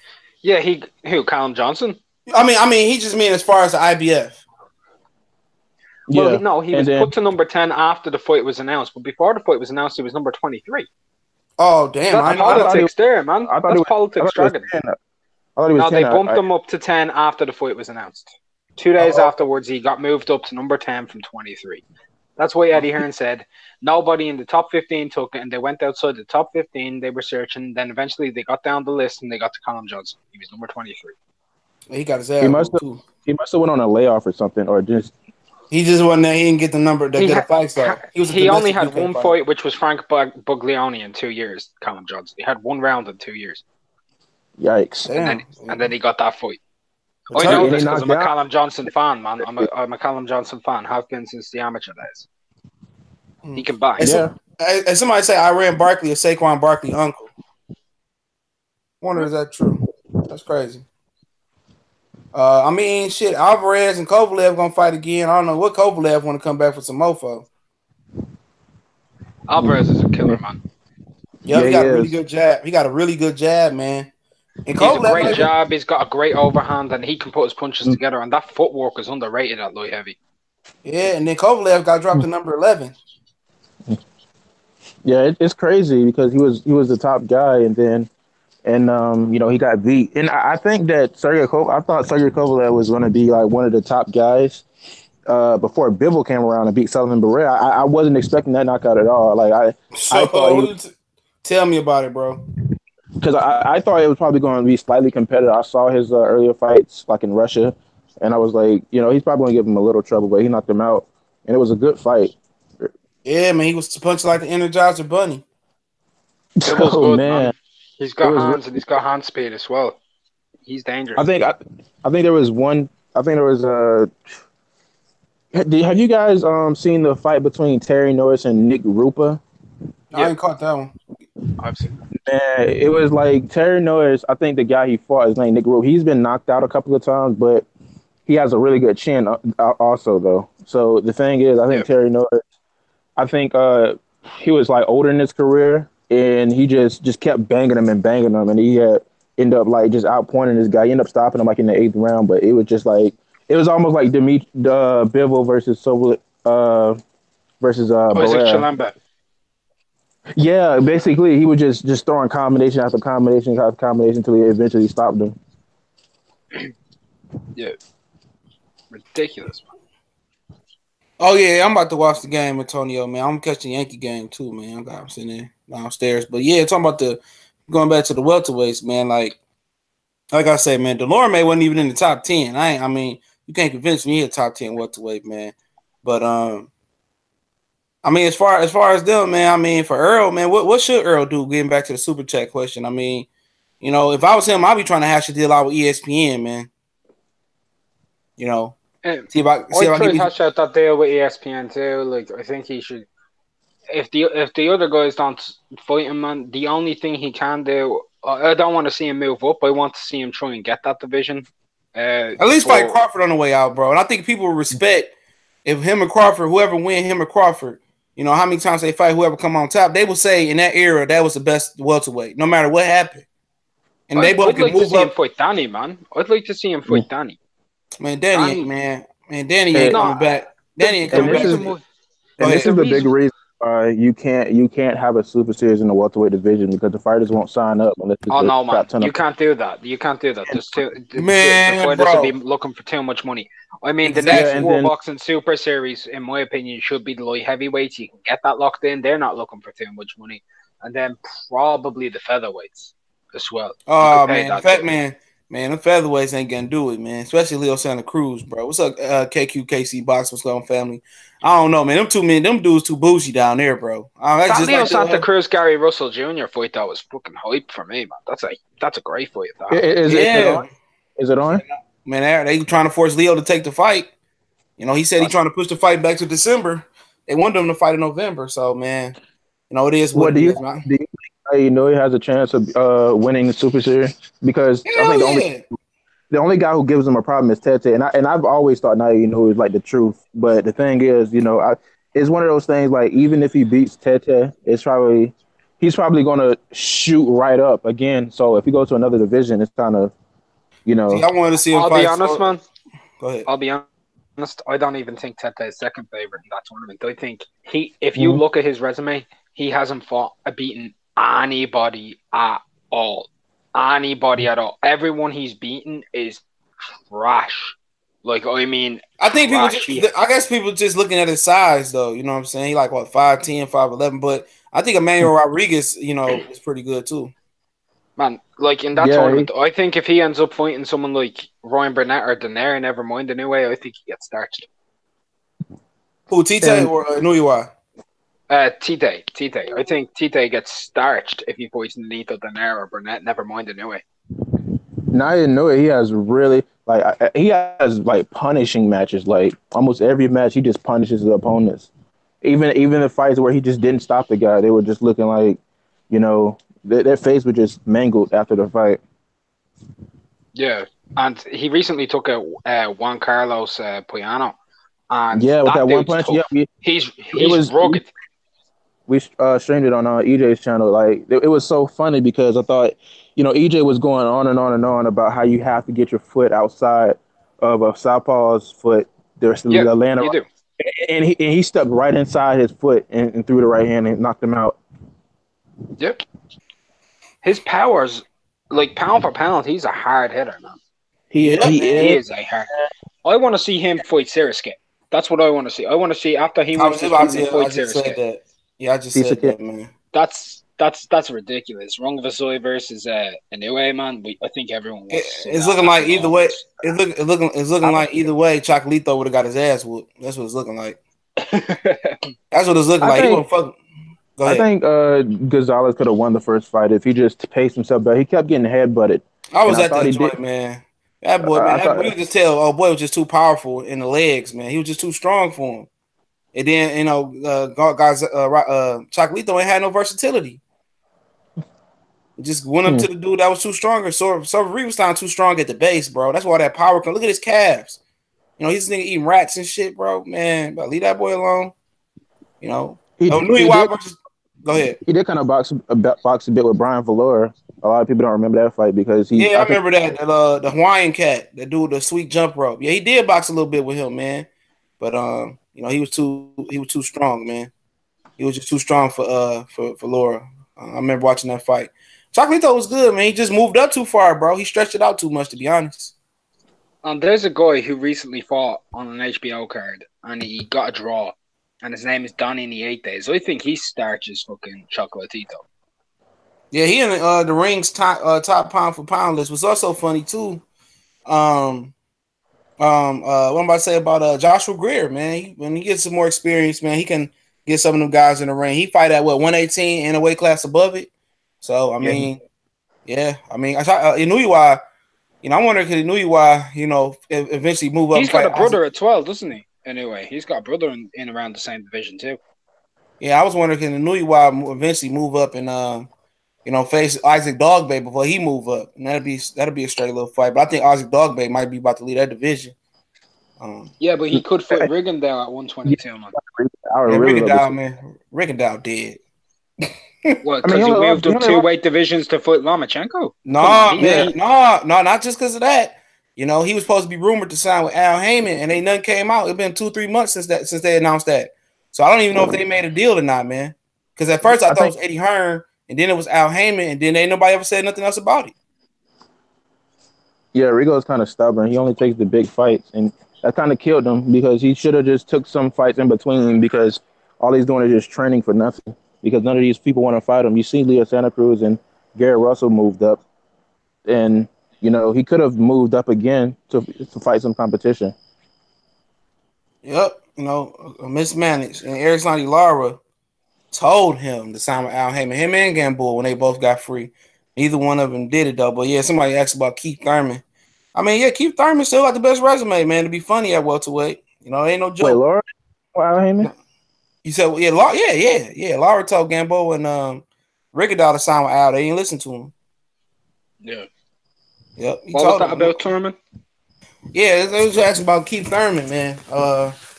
Yeah, who? Callum Johnson? I mean, he just mean as far as the IBF. Well, he was put to number 10 after the fight was announced, but before the fight was announced, he was number 23. Oh damn! That's politics there, man. That's politics dragon. No, they bumped him up to 10 after the fight was announced. 2 days afterwards, he got moved up to number 10 from 23. That's why Eddie Hearn said nobody in the top 15 took it, and they went outside the top 15. They were searching. Then eventually they got down the list, and they got to Callum Johnson. He was number 23. He got his ass. He must have went on a layoff or something, or just. He just wasn't there. He didn't get the number to get a fight start. He only had one fight, which was Frank Buglioni in 2 years. Callum Johnson. He had one round in 2 years. Yikes! And then he got that fight. I know this because I'm a Callum Johnson fan, man. I'm a Callum Johnson fan. Have been since the amateur days. He can buy. And somebody say Iran Barkley or Saquon Barkley uncle. Wonder is that true? That's crazy. I mean, shit. Alvarez and Kovalev gonna fight again. I don't know what Kovalev want to come back for some mofo. Alvarez is a killer, man. Yeah, he got a really good jab. He got a really good jab, man. And he's a great jab. He's got a great overhand, and he can put his punches together. And that footwork is underrated at light heavy. Yeah, and then Kovalev got dropped to number 11. Yeah, it's crazy because he was the top guy, and he got beat. And I think that I thought Sergey Kovalev was going to be like one of the top guys before Bivol came around and beat Sullivan Barrera. I wasn't expecting that knockout at all. Like I thought tell me about it, bro. Because I thought it was probably going to be slightly competitive. I saw his earlier fights, like in Russia, and I was like, he's probably going to give him a little trouble, but he knocked him out, and it was a good fight. Yeah, man, he was punching like the Energizer Bunny. It was good, man. He's got hands and he's got hand speed as well. He's dangerous. I think there was one. I think there was have you guys seen the fight between Terry Norris and Nick Rupa? I ain't caught that one. I've seen that. It was like Terry Norris. I think the guy he fought is named Nick Rupa. He's been knocked out a couple of times, but he has a really good chin also, though. So the thing is, I think Terry Norris. I think he was like older in his career, and he just kept banging him, and he ended up like just outpointing this guy. He ended up stopping him like in the 8th round, but it was just like it was almost like Bivol versus Barrera. Yeah, basically he was just throwing combination after combination after combination until he eventually stopped him. Yeah, ridiculous, man. Oh yeah, I'm about to watch the game, Antonio. Man, I'm catching the Yankee game too, man. I'm sitting there downstairs, but yeah, talking about going back to the welterweights, man. Like I say, man, Delorme wasn't even in the top 10. I mean, you can't convince me he's a top 10 welterweight, man. But I mean, as far as them, man. I mean, for Earl, man, what should Earl do? Getting back to the super chat question, I mean, if I was him, I'd be trying to hash a deal out with ESPN, man. See if I can hash out that deal with ESPN too. Like, I think he should. If the other guys don't fight him, man, the only thing he can do, I don't want to see him move up. I want to see him try and get that division. At least fight Crawford on the way out, bro. And I think people will respect if him and Crawford, whoever win, him or Crawford, how many times they fight, whoever come on top, they will say in that era that was the best welterweight, no matter what happened. And I'd like to see him fight Danny, man. I'd like to see him fight Danny. Man, Danny ain't coming back. Danny ain't coming back. This is the big reason why you can't have a super series in the welterweight division because the fighters won't sign up unless it's man, you can't do that. You can't do that. The fighters will be looking for too much money. I mean, the next boxing super series, in my opinion, should be the light heavyweights. You can get that locked in. They're not looking for too much money, and then probably the featherweights as well. Oh man, the featherweights ain't gonna do it, man. Especially Leo Santa Cruz, bro. What's up, KQKC Box? What's going on, family? I don't know, man. Them dudes too bougie down there, bro. That Leo Santa Cruz, Gary Russell Jr. fight that was fucking hype for me, man. That's a great fight. Is it on? Man, they trying to force Leo to take the fight. He said he's trying to push the fight back to December. They want him to fight in November. So, man, it is what it is, man. Do you think he has a chance of winning the Super Series? Because I think the only guy who gives him a problem is Tete, and I've always thought is like the truth. But the thing is, it's one of those things. Like even if he beats Tete, he's probably gonna shoot right up again. So if he goes to another division, it's kind of See, I wanted to see him I'll fight. be honest, man. Go ahead. I'll be honest. I don't even think Tete is second favorite in that tournament. I think if you look at his resume, he hasn't beaten anybody at all. Anybody at all. Everyone he's beaten is trash. Like, I mean, I think I guess people just looking at his size, though. You know what I'm saying? He like what 5'10", 5'11", but I think Emmanuel Rodriguez, is pretty good too. Man, like in that tournament, I think if he ends up fighting someone like Ryan Burnett or Daenerys, never mind the new way, I think he gets starched. Who, Tite or Nuyuwa? Tite. I think Tite gets starched if he fights Nito, Daenerys, or Burnett, never mind the new way. No, I didn't know it. He has really he has punishing matches. Like almost every match, he just punishes the opponents. Even the fights where he just didn't stop the guy, they were just looking like, their face was just mangled after the fight. Yeah, and he recently took a Juan Carlos Payano, and with that one punch, tough. He's rugged. We streamed it on EJ's channel. Like it was so funny because I thought, EJ was going on and on and on about how you have to get your foot outside of a southpaw's foot. There's the Atlanta, you do. And he stepped right inside his foot and threw the right hand and knocked him out. Yep. His powers, like pound for pound, he's a hard hitter, man. He is a hard hitter. I want to see him fight Sirisuke. That's what I want to see. I want to see after he wins his fight Sirisuke. Yeah, I just said that, man. That's ridiculous. Wrong Vasoi versus Inoue, man. I think everyone wants it's looking like either way. It's looking like either way. Chocolito would have got his ass whooped. That's what it's looking like. That's what it's looking like. He wouldn't fuck. Go ahead. I think Gonzalez could have won the first fight if he just paced himself better. He kept getting headbutted. I was at that joint, man. That boy, man. You could just tell. Oh boy, was just too powerful in the legs, man. He was just too strong for him. And then guys, Chocolito ain't had no versatility. He just went up to the dude that was too stronger. So Reed was too strong at the base, bro. That's why that power comes. Look at his calves. He's nigga eating rats and shit, bro. Man, but leave that boy alone. Go ahead. He did kind of box a bit with Brian Valor. A lot of people don't remember that fight because I remember that the Hawaiian cat, that dude, the sweet jump rope. Yeah, he did box a little bit with him, man. But he was too strong, man. He was just too strong for Laura. I remember watching that fight. Chocolito was good, man. He just moved up too far, bro. He stretched it out too much, to be honest. There's a guy who recently fought on an HBO card, and he got a draw, and his name is Donnie in the 8 days. I think he starches fucking Chocolatito. Yeah, he in the ring's top pound for pound list. Was also funny too. What I'm about to say about Joshua Greer, man. When he gets some more experience, man, he can get some of them guys in the ring. He fight at 118 in a weight class above it. So I mean, I Inuyuwa. I wonder could Inuyuwa, eventually move up. He's got a brother at 12, doesn't he? Anyway, he's got a brother in around the same division too. Yeah, I was wondering can Inuyuwa eventually move up and face Isaac Dogbay before he move up, and that'd be a straight little fight. But I think Isaac Dogbay might be about to lead that division. But he could fight Rigondeaux at 122, man. Rigondeaux, man. Rigondeaux dead. What? Because he moved up 2 weight divisions to fight Lomachenko? No, not just because of that. He was supposed to be rumored to sign with Al Heyman, and nothing came out. It's been 2-3 months since they announced that. So I don't even know if they made a deal or not, man. Because at first I thought it was Eddie Hearn, and then it was Al Heyman, and then ain't nobody ever said nothing else about it. Yeah, Rigo's kind of stubborn. He only takes the big fights, and that kind of killed him because he should have just took some fights in between because all he's doing is just training for nothing because none of these people want to fight him. You see Leo Santa Cruz and Garrett Russell moved up, and, he could have moved up again to fight some competition. Yep, mismanaged. And Alexander Lara told him to sign with Al Heyman, him and Gamble, when they both got free. Neither one of them did it, though. But, somebody asked about Keith Thurman. I mean, Keith Thurman still got the best resume, man, to be funny at welterweight. Ain't no joke. Wait, Lara? Al Heyman? You said, Lara told Gamble and Rigondeaux to sign with Al. They didn't listen to him. Yeah. Yep. What was that about Thurman? Yeah, they was asking about Keith Thurman, man.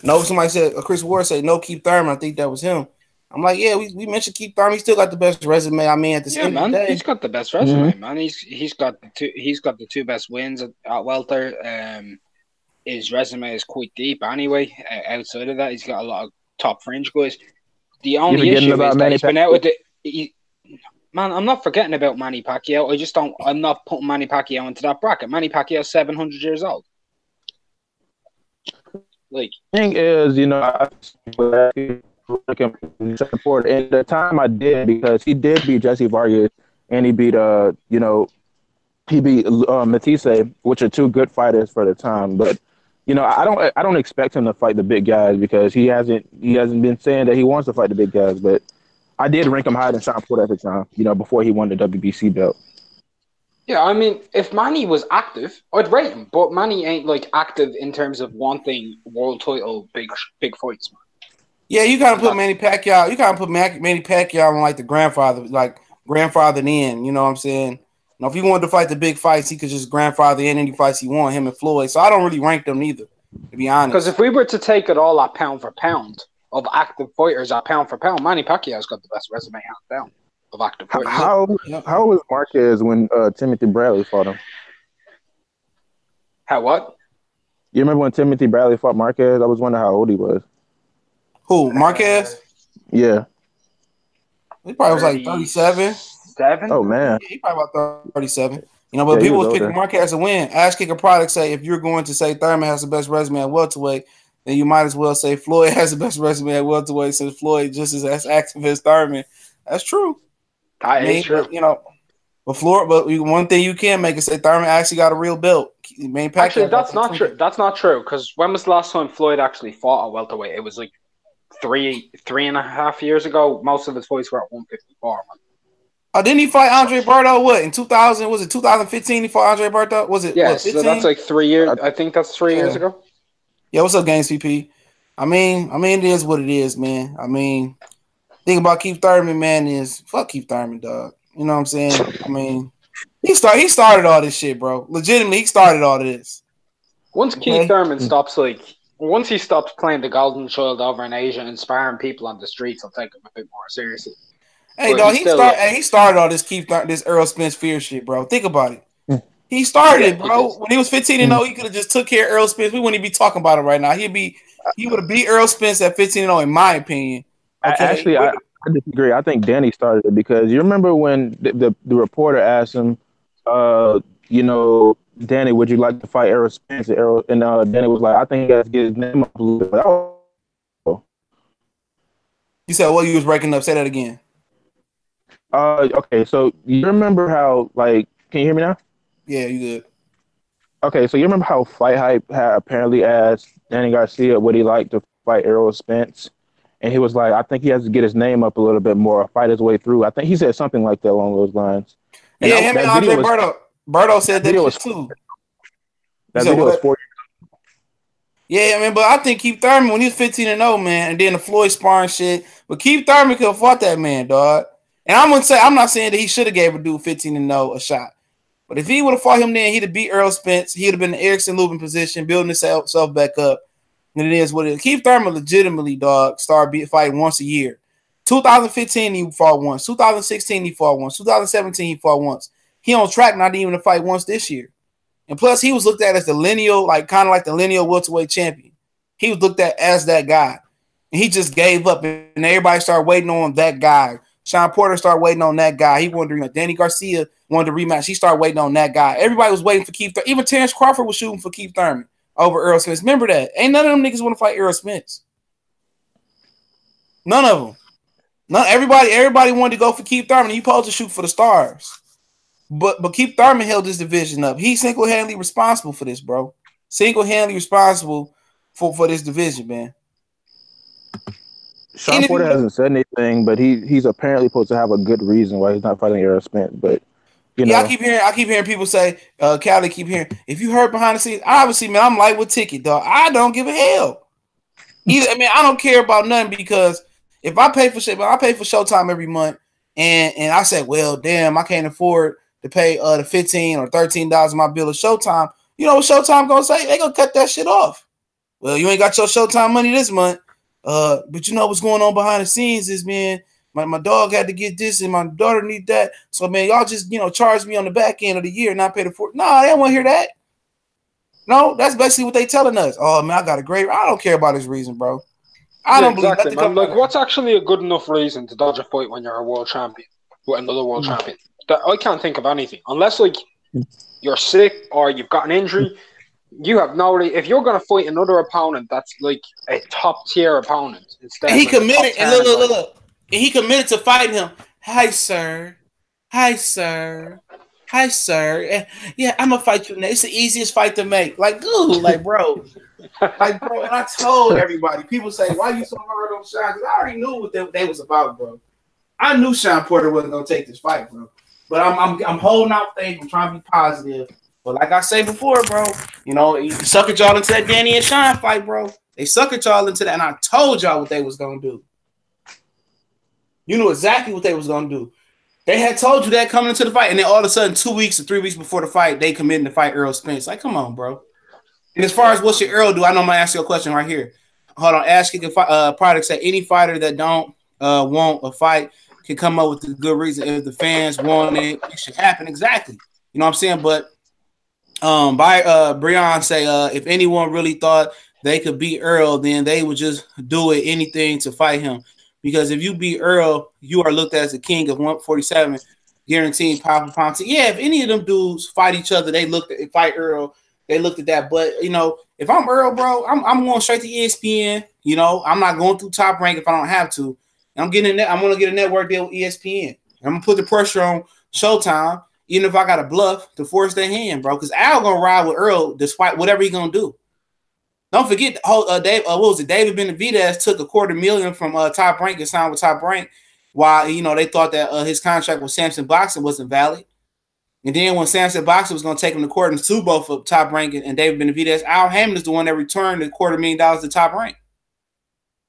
No, somebody said Chris Ward said no Keith Thurman. I think that was him. I'm like, yeah, we mentioned Keith Thurman. He still got the best resume. I mean, at the end of the day, he's got the best resume, man. He's got the two best wins at welter. His resume is quite deep anyway. Outside of that, he's got a lot of top fringe guys. The only issue is that he's been out with man, I'm not forgetting about Manny Pacquiao. I'm not putting Manny Pacquiao into that bracket. Manny Pacquiao's 700 years old. Like, the thing is, I support, and the time I did, because he did beat Jesse Vargas and he beat Matisse, which are two good fighters for the time. But I don't expect him to fight the big guys because he hasn't been saying that he wants to fight the big guys. But I did rank him higher than Sean Porter at the time, before he won the WBC belt. Yeah, I mean, if Manny was active, I'd rate him. But Manny ain't like active in terms of wanting world title big fights, man. Yeah, you gotta put Manny Pacquiao. You gotta put Manny Pacquiao on like the grandfather in. You know what I'm saying? If he wanted to fight the big fights, he could just grandfather in any fights he want. Him and Floyd. So I don't really rank them either, to be honest. Because if we were to take it all at pound for pound of active fighters at pound for pound, Manny Pacquiao's got the best resume hands down of active fighters. How was Marquez when Timothy Bradley fought him? How what? You remember when Timothy Bradley fought Marquez? I was wondering how old he was. Who, Marquez? Yeah. He probably was like 37. Oh, man. Yeah, he probably about 37. But people was picking Marquez to win. Ash Kicker Product say if you're going to say Thurman has the best resume at welterweight, then you might as well say Floyd has the best resume at welterweight since Floyd just is as active as Thurman. That's true. That is true. But one thing you can make is say Thurman actually got a real belt. Actually, that's not true. That's not true, because when was the last time Floyd actually fought at welterweight? It was like 3.5 years ago. Most of his fights were at 154. Man. Oh, didn't he fight Andre Berto? What, in 2000? Was it 2015? He fought Andre Berto? Was it? Yes, so that's like 3 years. I think that's 3 years ago. Yeah, what's up, Games PP? I mean, it is what it is, man. I mean, thing about Keith Thurman, man, is fuck Keith Thurman, dog. You know what I'm saying? I mean, he started all this shit, bro. Legitimately, he started all of this. Once Keith Thurman once he stops playing the golden child over in Asia and inspiring people on the streets, I'll take him a bit more seriously. Hey, dog, he started all this Earl Spence fear shit, bro. Think about it. He started it, bro. When he was 15-0, he could have just took care of Earl Spence. We wouldn't even be talking about it right now. He would have beat Earl Spence at 15-0, in my opinion. Okay? Actually, I disagree. I think Danny started it because you remember when the reporter asked him, Danny, would you like to fight Errol Spence? And Danny was like, I think he has to get his name up a little bit. You said, well, you was breaking up. Say that again. Okay, so you remember how, can you hear me now? Yeah, you good. Okay, so you remember how Fight Hype had apparently asked Danny Garcia would he like to fight Errol Spence? And he was like, I think he has to get his name up a little bit more, fight his way through. I think he said something like that along those lines. And him and Andre Berto said that too. That video was 4 years ago. Yeah, I mean, but I think Keith Thurman, when he was 15-0, man, and then the Floyd sparring shit, but Keith Thurman could have fought that man, dog. And I'm not saying that he should have gave a dude 15-0 a shot. But if he would have fought him then, he'd have beat Earl Spence. He'd have been in the Erickson Lubin position, building himself back up. And it is what it is. Keith Thurman legitimately, dog, started fighting once a year. 2015, he fought once. 2016, he fought once. 2017, he fought once. He on track not even to fight once this year. And plus, he was looked at as the lineal, kind of like the lineal welterweight champion. He was looked at as that guy. And he just gave up, and everybody started waiting on that guy. Sean Porter started waiting on that guy. He wanted to rematch. Danny Garcia wanted to rematch. He started waiting on that guy. Everybody was waiting for Keith Thurman. Even Terrence Crawford was shooting for Keith Thurman over Earl Spence. Remember that. Ain't none of them niggas want to fight Earl Spence. None of them. Everybody wanted to go for Keith Thurman. He supposed to shoot for the stars. But Keith Thurman held this division up. He's single-handedly responsible for this, bro. Single-handedly responsible for this division, man. Sean Porter hasn't said anything, but he's apparently supposed to have a good reason why he's not fighting Errol Spence. But I keep hearing people say, Cali keep hearing, if you heard behind the scenes, obviously, man, I'm light with ticket, dog. I don't give a hell. I don't care about nothing because if I pay for shit, but I pay for Showtime every month, and I say, well, damn, I can't afford to pay the $15 or $13 of my bill of Showtime. You know what Showtime gonna say? They gonna cut that shit off. well, you ain't got your Showtime money this month. But you know what's going on behind the scenes is, man, my dog had to get this and my daughter need that. So, man, y'all just, charge me on the back end of the year and not pay the for. No, they don't want to hear that. No, that's basically what they telling us. Oh, man, I got a great. I don't care about his reason, bro. I don't believe nothing. Man. Like, what's actually a good enough reason to dodge a fight when you're a world champion with another world champion? I can't think of anything. Unless, like, you're sick or you've got an injury, you have no. If you're going to fight another opponent that's like a top tier opponent, instead, and he committed. And look. And he committed to fighting him. Hi, sir. Hi, sir. Hi, sir. Yeah, I'm gonna fight you next. It's the easiest fight to make. Like, dude, like, bro. Like, bro, and I told everybody, people say, why you so hard on Sean? Because I already knew what they was about, bro. I knew Sean Porter wasn't gonna take this fight, bro. But I'm holding out faith. I'm trying to be positive. But like I say before, bro, you suckered y'all into that Danny and Sean fight, bro. They suckered y'all into that, and I told y'all what they was gonna do. You knew exactly what they was gonna do. They had told you that coming into the fight, and then all of a sudden, 2 weeks or 3 weeks before the fight, they committed to fight Errol Spence. Like, come on, bro. And as far as what should Errol do, I know I'm gonna ask you a question right here. Hold on, Ash Kicking Products say any fighter that don't want a fight can come up with a good reason. If the fans want it, it should happen. Exactly. You know what I'm saying? But Breon say if anyone really thought they could beat Earl, then they would just do it anything to fight him. Because if you beat Earl, you are looked at as a king of 147, guaranteed pound for pound. So yeah, if any of them dudes fight each other, they fight Earl. They looked at that. But if I'm Earl, bro, I'm going straight to ESPN. I'm not going through Top Rank if I don't have to. I'm getting I'm gonna get a network deal with ESPN. I'm gonna put the pressure on Showtime, even if I got a bluff to force their hand, bro. Because Al gonna ride with Earl despite whatever he gonna do. Don't forget, David Benavidez took $250,000 from Top Rank and signed with Top Rank, while they thought that his contract with Samson Boxing wasn't valid. And then when Samson Boxing was going to take him to court and sue both of Top Rank and David Benavidez, Al Heyman is the one that returned the $250,000 to Top Rank.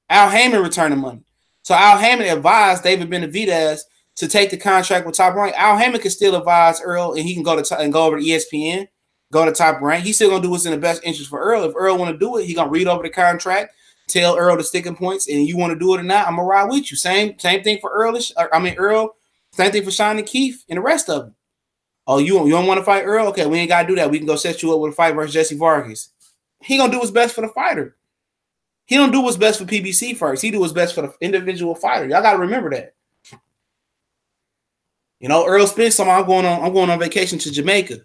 Al Heyman returned the money. So Al Heyman advised David Benavidez to take the contract with Top Rank. Al Heyman can still advise Earl, and he can go over to ESPN. Go to Top Rank. He's still gonna do what's in the best interest for Earl. If Earl want to do it, he gonna read over the contract, tell Earl the sticking points, and you want to do it or not, I'm gonna ride with you. Same thing for Earl. Same thing for Sean and Keith and the rest of them. Oh, you don't want to fight Earl? Okay, we ain't gotta do that. We can go set you up with a fight versus Jesse Vargas. He gonna do what's best for the fighter. He don't do what's best for PBC first. He do what's best for the individual fighter. Y'all gotta remember that. Earl Spence. I'm going on vacation to Jamaica.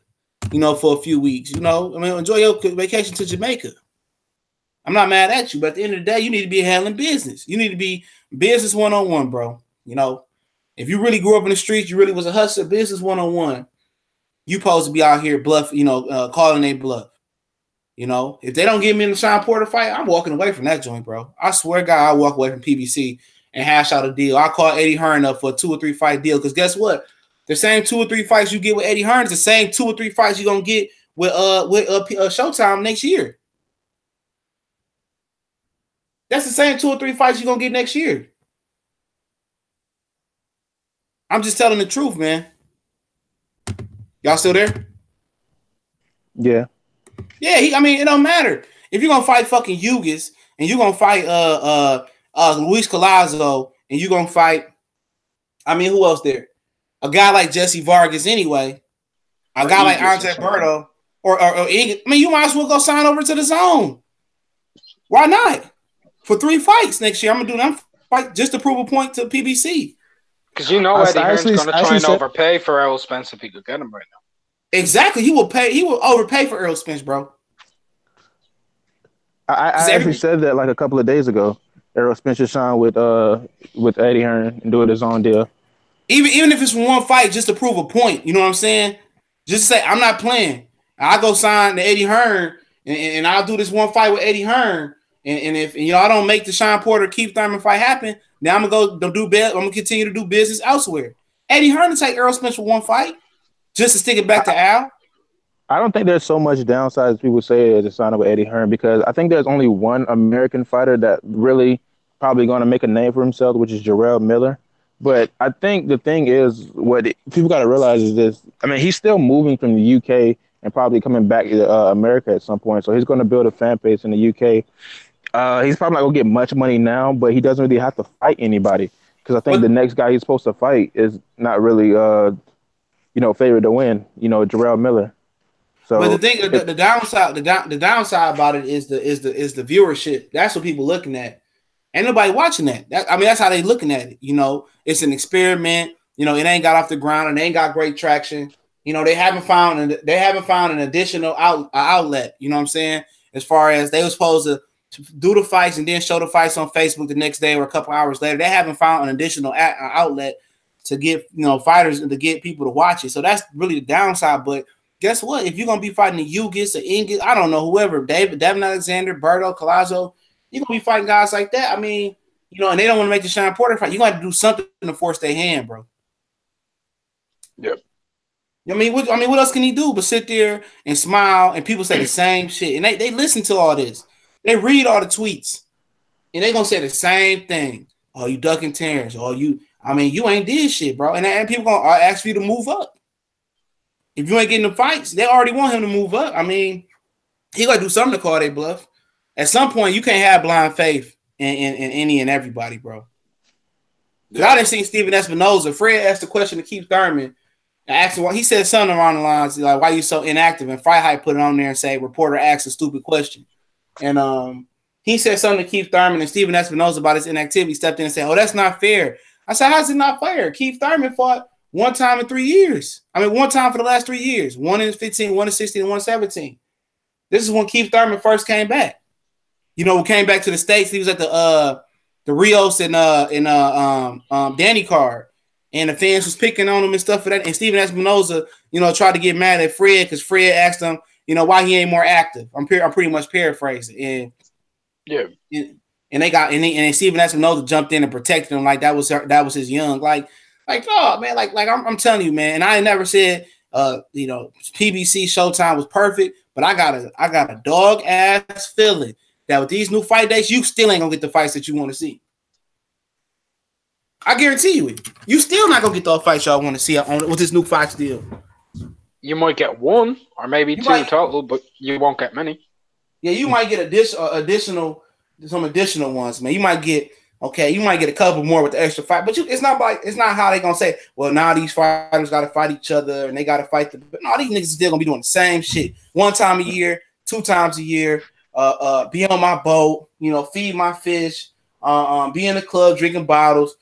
For a few weeks, enjoy your vacation to Jamaica. I'm not mad at you, but at the end of the day, you need to be handling business. You need to be business one-on-one, bro. If you really grew up in the streets, you really was a hustler, business one-on-one, you supposed to be out here bluff, calling a bluff. If they don't get me in the Sean Porter fight, I'm walking away from that joint, bro. I swear to God, I'll walk away from PBC and hash out a deal. I'll call Eddie Hearn up for a 2 or 3 fight deal, because guess what? The same 2 or 3 fights you get with Eddie Hearn is the same 2 or 3 fights you're gonna get with Showtime next year. That's the same 2 or 3 fights you're gonna get next year. I'm just telling the truth, man. Y'all still there? Yeah. Yeah, it don't matter. If you're gonna fight fucking Hughes and you're gonna fight Luis Collazo and you're gonna fight, who else there? A guy like Jesse Vargas anyway. A guy like Andre Berto or you might as well go sign over to the Zone. Why not? For 3 fights next year, I'm gonna do them fight just to prove a point to PBC. Because Eddie Hearn's gonna try and overpay for Errol Spence if he could get him right now. Exactly. He will overpay for Errol Spence, bro. I actually said that like a couple of days ago. Errol Spence should sign with Eddie Hearn and do it his own deal. Even if it's for 1 fight, just to prove a point, you know what I'm saying? Just say I'm not playing. I go sign to Eddie Hearn, and I'll do this 1 fight with Eddie Hearn. And if I don't make the Sean Porter Keith Thurman fight happen, then I'm gonna continue to do business elsewhere. Eddie Hearn to take Errol Spence for 1 fight, just to stick it back to Al. I don't think there's so much downside as people say to sign up with Eddie Hearn, because I think there's only one American fighter that really probably going to make a name for himself, which is Jarrell Miller. But I think the thing is, what people got to realize is this. He's still moving from the UK and probably coming back to America at some point. So he's going to build a fan base in the UK. He's probably not going to get much money now, but he doesn't really have to fight anybody because I think the next guy he's supposed to fight is not really, favored to win. Jarrell Miller. So, but the thing, the downside, the downside about it is the viewership. That's what people looking at. Ain't nobody watching that. That's how they looking at it. It's an experiment. It ain't got off the ground and they ain't got great traction. They haven't found an additional outlet. You know what I'm saying? As far as they were supposed to do the fights and then show the fights on Facebook the next day or a couple hours later, they haven't found an additional outlet to get fighters and to get people to watch it. So that's really the downside. But guess what? If you're gonna be fighting the Ugis or Ingis, I don't know, whoever, Devin Alexander, Berto, Collazo, you're gonna be fighting guys like that. And they don't want to make the Sean Porter fight. You're gonna have to do something to force their hand, bro. Yep. What else can he do but sit there and smile and people say the same shit? And they listen to all this. They read all the tweets. And they gonna say the same thing. Oh, you ducking Terrence. Oh, you ain't did shit, bro. And people gonna ask you to move up. If you ain't getting the fights, they already want him to move up. He gotta do something to call their bluff. At some point, you can't have blind faith in any and everybody, bro. Yeah. I didn't see Steven Espinoza. Fred asked the question to Keith Thurman. I asked him, he said something along the lines like, "Why you so inactive?" And Fight Hype put it on there and say, "Reporter asked a stupid question." And he said something to Keith Thurman, and Steven Espinoza about his inactivity stepped in and said, "Oh, that's not fair." I said, "How's it not fair? Keith Thurman fought one time in 3 years. One time for the last 3 years. 1 in 15, 1 in 16, and 1 in 17. This is when Keith Thurman first came back. Came back to the States. He was at the Rios and Danny Card. And the fans was picking on him and stuff for that. And Steven Espinoza, tried to get mad at Fred because Fred asked him, why he ain't more active. I'm pretty much paraphrasing. And yeah. And Steven Espinoza jumped in and protected him like that was his young. Oh man, I'm telling you, man. And I ain't never said PBC Showtime was perfect, but I got a dog ass feeling that with these new fight dates, you still ain't gonna get the fights that you want to see. I guarantee you it. You still not gonna get the fights y'all want to see with this new Fox deal. You might get one or maybe two total, but you won't get many. Yeah, you might get some additional ones, man. You might get a couple more with the extra fight, but it's not how they gonna say, well, now these fighters gotta fight each other and they gotta fight no, these niggas still gonna be doing the same shit 1 time a year, 2 times a year. Be on my boat, feed my fish, be in the club drinking bottles,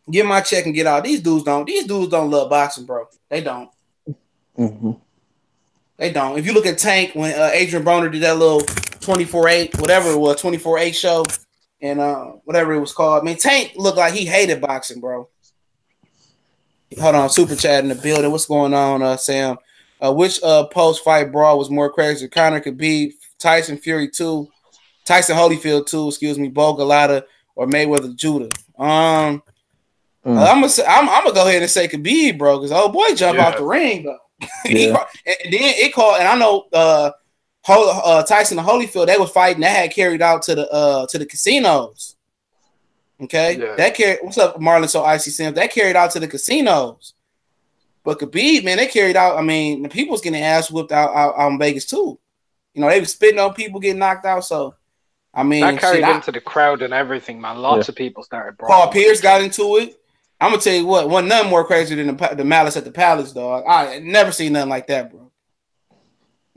get my check and get out. These dudes don't love boxing, bro. They don't. Mm-hmm. They don't. If you look at Tank when Adrian Broner did that little 24/8, whatever it was, 24/8 show, and whatever it was called. Tank looked like he hated boxing, bro. Hold on, super chat in the building. What's going on, Sam? Which post-fight brawl was more crazy? Conor Khabib, Tyson Fury 2, Tyson Holyfield 2, Bo Galata, or Mayweather Judah? I'm gonna go ahead and say Khabib, bro, because old boy jumped off the ring, though. Yeah. And then it called, and I know Tyson and Holyfield, they was fighting. That had carried out to the casinos. Okay, that carried. What's up, Marlon? So Icy Sims, that carried out to the casinos. But Khabib, man, they carried out. The people was getting ass whipped out in Vegas too. They was spitting on people getting knocked out. So, that carried into the crowd and everything, man. Lots of people started. Paul Pierce got into it. I'm gonna tell you what, wasn't nothing more crazy than the Malice at the Palace, dog. I never seen nothing like that, bro.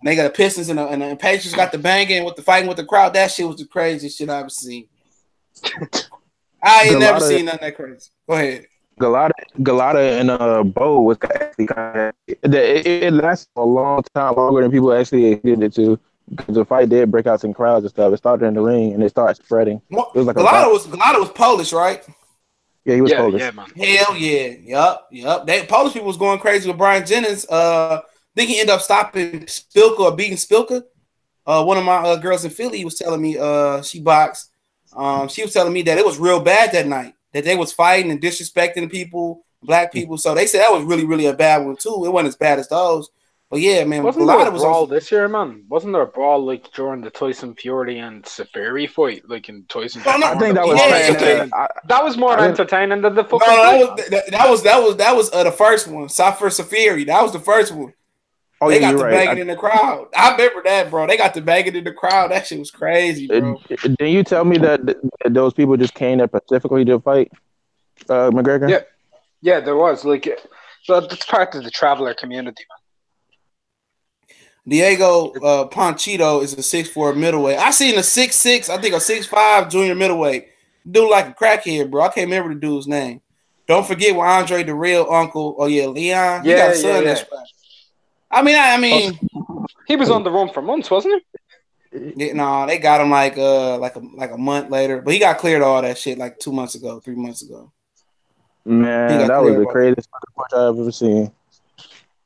They got the Pistons and the Patriots got the banging with the fighting with the crowd. That shit was the craziest shit I ever seen. I ain't never seen nothing that crazy. Go ahead. Galata and Bo was actually it lasted a long time, longer than people actually expected it to. Because the fight did break out in crowds and stuff. It started in the ring and it started spreading. It was like Galata was Polish, right? Yeah, he was Polish. Yeah, man. Hell yeah. Yup. Polish people was going crazy with Brian Jennings. I think he ended up stopping Spilka or beating Spilka. One of my girls in Philly was telling me she boxed. She was telling me that it was real bad that night. That they was fighting and disrespecting people, black people. So they said that was really, really a bad one too. It wasn't as bad as those. But yeah, man. Wasn't there a brawl this year, man? Wasn't there a brawl like during the Tyson Fury and Safari fight, like in Tyson? I think that was that was more entertaining than the fucking. No, that was the first one. Safari. That was the first one. Oh, they yeah, got you're the right. banging in the crowd. I remember that, bro. They got the banging in the crowd. That shit was crazy, bro. Didn't you tell me that those people just came there specifically to fight McGregor? Yeah, there was so that's part of the traveler community, man. Diego Ponchito is a 6'4" middleweight. I seen a 6'6", I think a 6'5" junior middleweight. Dude like a crackhead, bro. I can't remember the dude's name. Don't forget with Andre the real uncle. Oh yeah, Leon. He got a son that's fine. I mean, he was on the run for months, wasn't he? Yeah, no, they got him like a month later, but he got cleared of all that shit like 2 months ago, 3 months ago. Man, that was the craziest punch I've ever seen.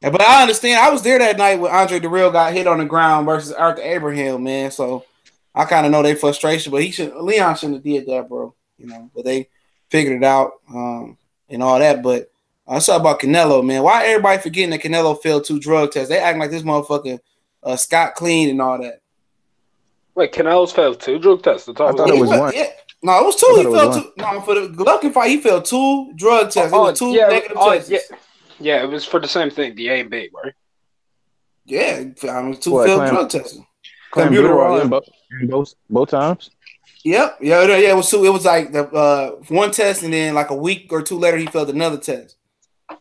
Yeah, but I understand. I was there that night when Andre the Real got hit on the ground versus Arthur Abraham, man. So I kind of know their frustration, but Leon shouldn't have did that, bro. You know, but they figured it out and all that. But I saw about Canelo, man. Why everybody forgetting that Canelo failed 2 drug tests? They acting like this motherfucker Scott clean and all that. Wait, Canelo's failed 2 drug tests. I thought it was 1. Yeah. No, it was 2. He failed 2. No, for the Golovkin fight, he failed 2 drug tests. It was 2 negative tests. Yeah, it was for the same thing, the A and B, right? Yeah, 2 failed drug tests. Clenbuterol in both times. Yep. Yeah. It was 2. It was like the 1 test, and then like a week or 2 later, he failed another test.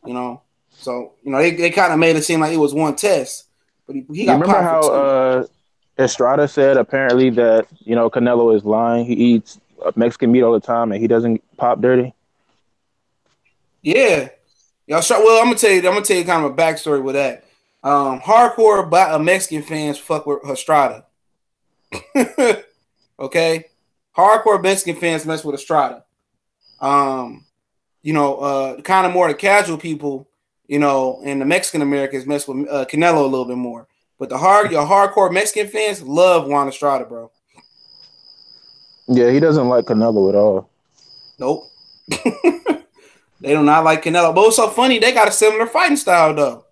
You know, so they kind of made it seem like it was 1 test, but he got. You remember how Estrada said apparently that Canelo is lying. He eats Mexican meat all the time, and he doesn't pop dirty. Yeah. Well, I'm gonna tell you kind of a backstory with that. Hardcore Mexican fans fuck with Estrada. Okay, hardcore Mexican fans mess with Estrada. Kind of more the casual people, and the Mexican Americans mess with Canelo a little bit more. But your hardcore Mexican fans love Juan Estrada, bro. Yeah, he doesn't like Canelo at all. Nope. They do not like Canelo. But what's so funny, they got a similar fighting style, though.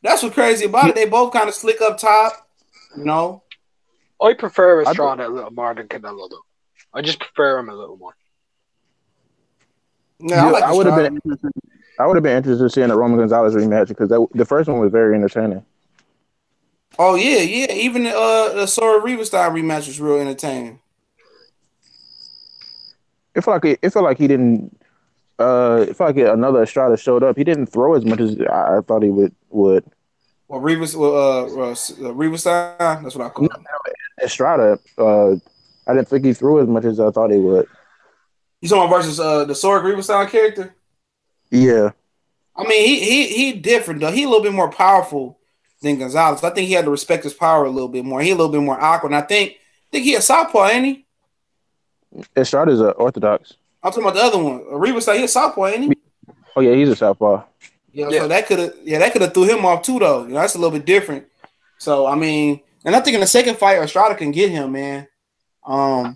That's what's crazy about it. They both kind of slick up top, I prefer Estrada a little more than Canelo, though. I just prefer him a little more. Yeah, I would have been interested in seeing the Roman Gonzalez rematch because the first one was very entertaining. Oh yeah. Even the Sora Rivas-style rematch was real entertaining. It felt like he didn't. It felt like another Estrada showed up. He didn't throw as much as I thought he would. Well, Rivas-style, that's what I call him. Estrada. I didn't think he threw as much as I thought he would. You talking about versus the Sorg Rivas-style character? Yeah. I mean, he different though. He a little bit more powerful than Gonzalez. I think he had to respect his power a little bit more. He a little bit more awkward. And I think he a southpaw, ain't he? Estrada's orthodox. I'm talking about the other one. Rivas-style, he a southpaw, ain't he? Oh yeah, he's a southpaw. Yeah. So that could have threw him off too, though. That's a little bit different. So I mean, and I think in the second fight, Estrada can get him, man. I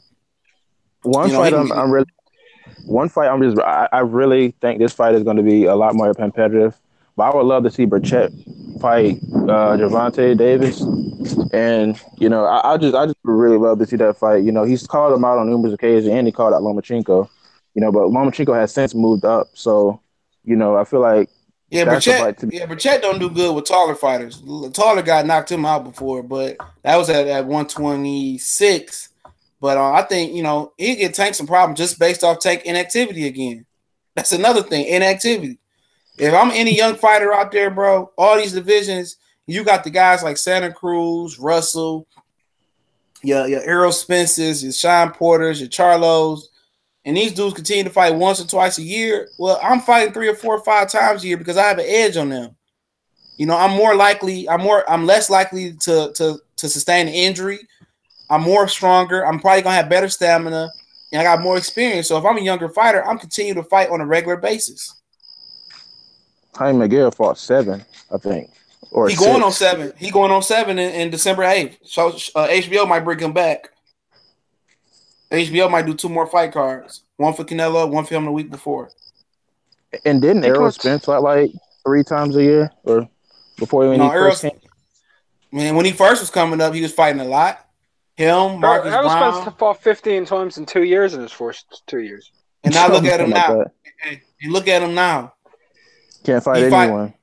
really think this fight is going to be a lot more competitive. But I would love to see Burchett fight Gervonta Davis, and I just really love to see that fight. He's called him out on numerous occasions, and he called out Lomachenko. But Lomachenko has since moved up, so I feel like Burchett don't do good with taller fighters. The taller guy knocked him out before, but that was at 126. But I think, he could tank some problems just based off tank inactivity again. That's another thing, inactivity. If I'm any young fighter out there, bro, all these divisions, you got the guys like Santa Cruz, Russell, your Errol Spences, your Sean Porters, your Charlos, and these dudes continue to fight once or twice a year. Well, I'm fighting 3 or 4 or 5 times a year because I have an edge on them. I'm less likely to sustain an injury. I'm more stronger. I'm probably gonna have better stamina, and I got more experience. So if I'm a younger fighter, I'm continuing to fight on a regular basis. Jaime Miguel fought 7, I think, or he going on 7. He going on 7 in December 8th. So HBO might bring him back. HBO might do 2 more fight cards. 1 for Canelo, 1 for him the week before. And didn't Errol Spence fight like 3 times a year, or before he first came? Man, when he first was coming up, he was fighting a lot. Him, Marcus Brown. Errol Spence fought 15 times in 2 years in his first 2 years. And now look at him now. You look at him now. Can't fight anyone.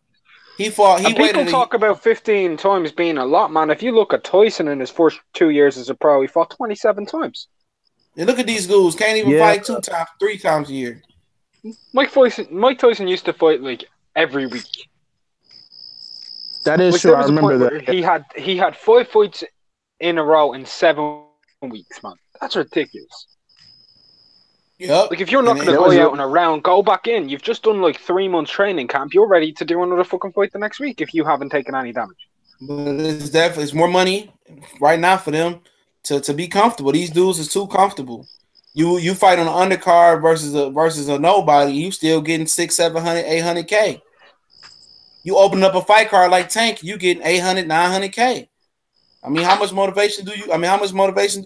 He fought. He people talk about 15 times being a lot, man. If you look at Tyson in his first 2 years as a pro, he fought 27 times. And look at these dudes. Can't even fight 2 times, 3 times a year. Mike Tyson used to fight like every week. That is true. I remember that. He had 5 fights in a row in 7 weeks, man. That's ridiculous. Yep. Like, if you're not going to go out in a round, go back in. You've just done like 3 months training camp. You're ready to do another fucking fight the next week if you haven't taken any damage. But it's more money right now for them to be comfortable. These dudes is too comfortable. You fight on an undercard versus a nobody, you still getting 600, 700, 800K. You open up a fight card like Tank, you getting 800, 900K. I mean, how much motivation do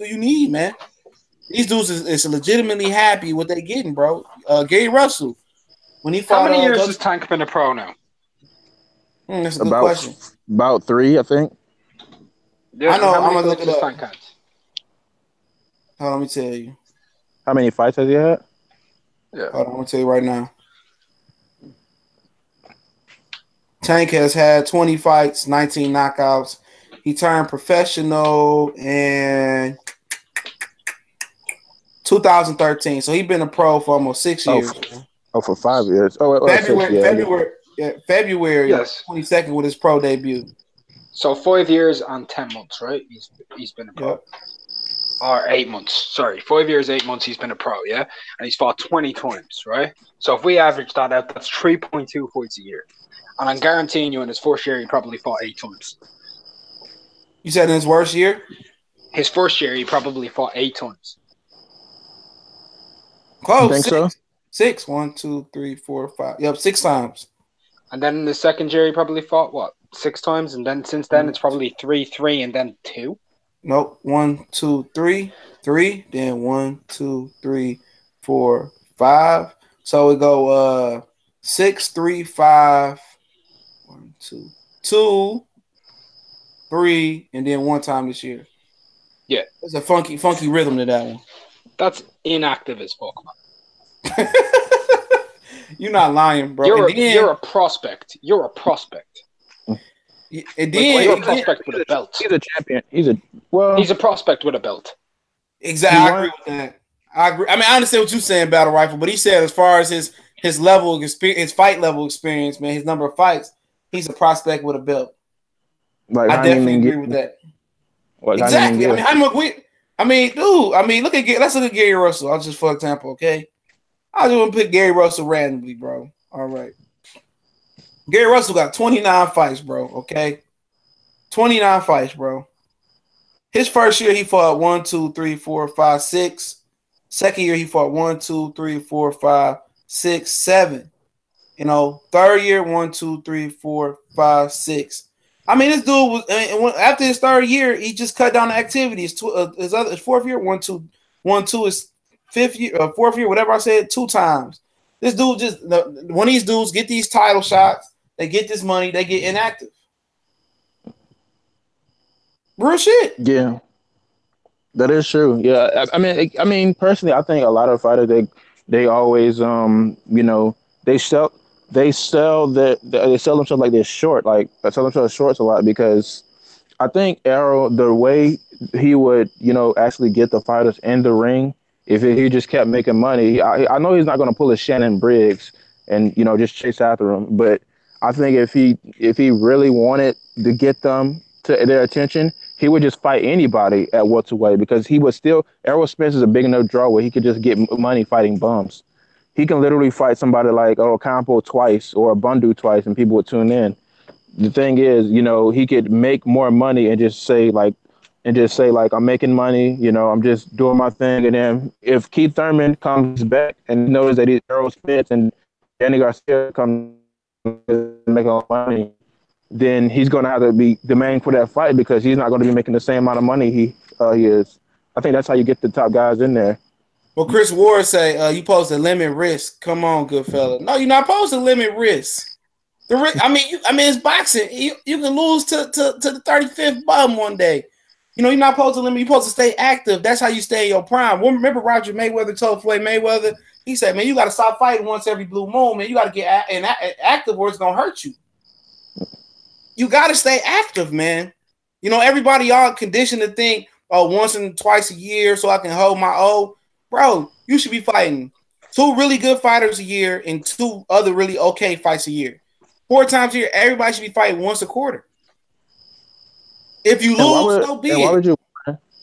you need, man? These dudes is legitimately happy what they getting, bro. Gary Russell, when he fought, how many years has Tank been a pro now? That's a good question. About 3, I think. Yeah, I know. I'm gonna look it up. Hold on, let me tell you. How many fights has he had? Yeah. Hold on, I'm gonna tell you right now. Tank has had 20 fights, 19 knockouts. He turned professional in 2013. So he's been a pro for almost 6 years. For 5 years. February yes. 22nd with his pro debut. So 5 years and 10 months, right? He's been a pro. Yep. Or 8 months. Sorry, 5 years, 8 months he's been a pro, yeah? And he's fought 20 times, right? So if we average that out, that's 3.2 fights a year. And I'm guaranteeing you in his first year he probably fought 8 times. You said in his worst year? His first year he probably fought 8 times. Close. You think so? 6. 1, 2, 3, 4, 5. Yep, 6 times. And then in the second year he probably fought, 6 times? And then since then it's probably 3, 3, and then 2? Nope. 1, 2, 3, 3. Then 1, 2, 3, 4, 5. So we go 6, 3, 5. 1, 2, 2, 3, and then 1 time this year. Yeah. There's a funky rhythm to that one. That's inactive as fuck, man. You're not lying, bro. You're a prospect. You're a prospect. And then you're a prospect with a belt. He's a champion. He's a prospect with a belt. Exactly. I agree with that. I agree. I mean, I understand what you're saying, Battle Rifle, but he said as far as his level of experience, his fight level experience, man, his number of fights, he's a prospect with a belt. Like, I definitely agree with that. Exactly. Let's look at Gary Russell. I'll just, for example, okay? I just want to pick Gary Russell randomly, bro. All right. Gary Russell got 29 fights, bro, okay? 29 fights, bro. His first year, he fought 1, 2, 3, 4, 5, 6. Second year, he fought 1, 2, 3, 4, 5, 6, 7. Third year, 1, 2, 3, 4, 5, 6. I mean, this dude was after his third year, he just cut down the activities. His fourth year, 1, 2, 1, 2 is fifth year, fourth year, whatever I said, 2 times. This dude when these dudes get these title shots, they get this money, they get inactive. Real shit. Yeah, that is true. Yeah, I mean, personally, I think a lot of fighters they always they sell themselves like they're short, like they sell themselves shorts a lot because I think Arrow, the way he would actually get the fighters in the ring, if he just kept making money, I know he's not going to pull a Shannon Briggs and just chase after him, but I think if he really wanted to get them to their attention, he would just fight anybody at welterweight because Errol Spence is a big enough draw where he could just get money fighting bums. He can literally fight somebody like Campo twice or Bundu twice and people would tune in. The thing is, he could make more money and just say like, I'm making money, I'm just doing my thing. And then if Keith Thurman comes back and knows that he's Errol Spence and Danny Garcia comes and make all money, then he's going to have to be demanding for that fight because he's not going to be making the same amount of money he is. I think that's how you get the top guys in there. Well, Chris Ward say you supposed to limit risk. Come on, good fella. No, you're not supposed to limit risk. It's boxing. You can lose to the 35th bum one day. You're not supposed to limit. You're supposed to stay active. That's how you stay in your prime. Remember Roger Mayweather told Floyd Mayweather, he said, man, you got to stop fighting once every blue moon, man. You got to get active or it's going to hurt you. you got to stay active, man. You know, everybody y'all conditioned to think, oh, once and twice a year so I can hold my O. Bro, you should be fighting 2 really good fighters a year and 2 other really okay fights a year. 4 times a year, everybody should be fighting once a quarter. If you lose, so be it.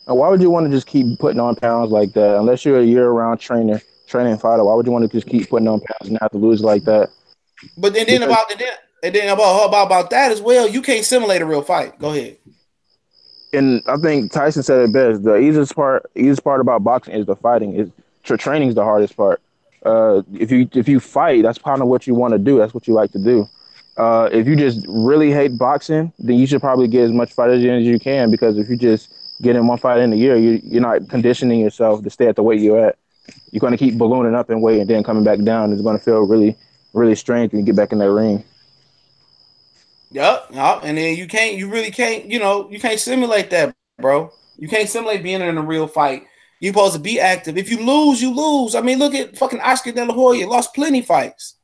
Why would you want to just keep putting on pounds like that? Unless you're a year-round training fighter, why would you want to just keep putting on pounds and have to lose like that? But then about that as well, you can't simulate a real fight. Go ahead. And I think Tyson said it best. The easiest part about boxing is the fighting. Is training is the hardest part. If you fight, that's kind of what you want to do. That's what you like to do. If you just really hate boxing, then you should probably get as much fighting as you can, because if you just get in one fight in a year, you're not conditioning yourself to stay at the weight you're at. You're going to keep ballooning up in weight and then coming back down. It's going to feel really, really strange when you get back in that ring. Yep. And then you really can't, you can't simulate that, bro. You can't simulate being in a real fight. You're supposed to be active. If you lose, you lose. I mean, look at fucking Oscar De La Hoya, lost plenty fights.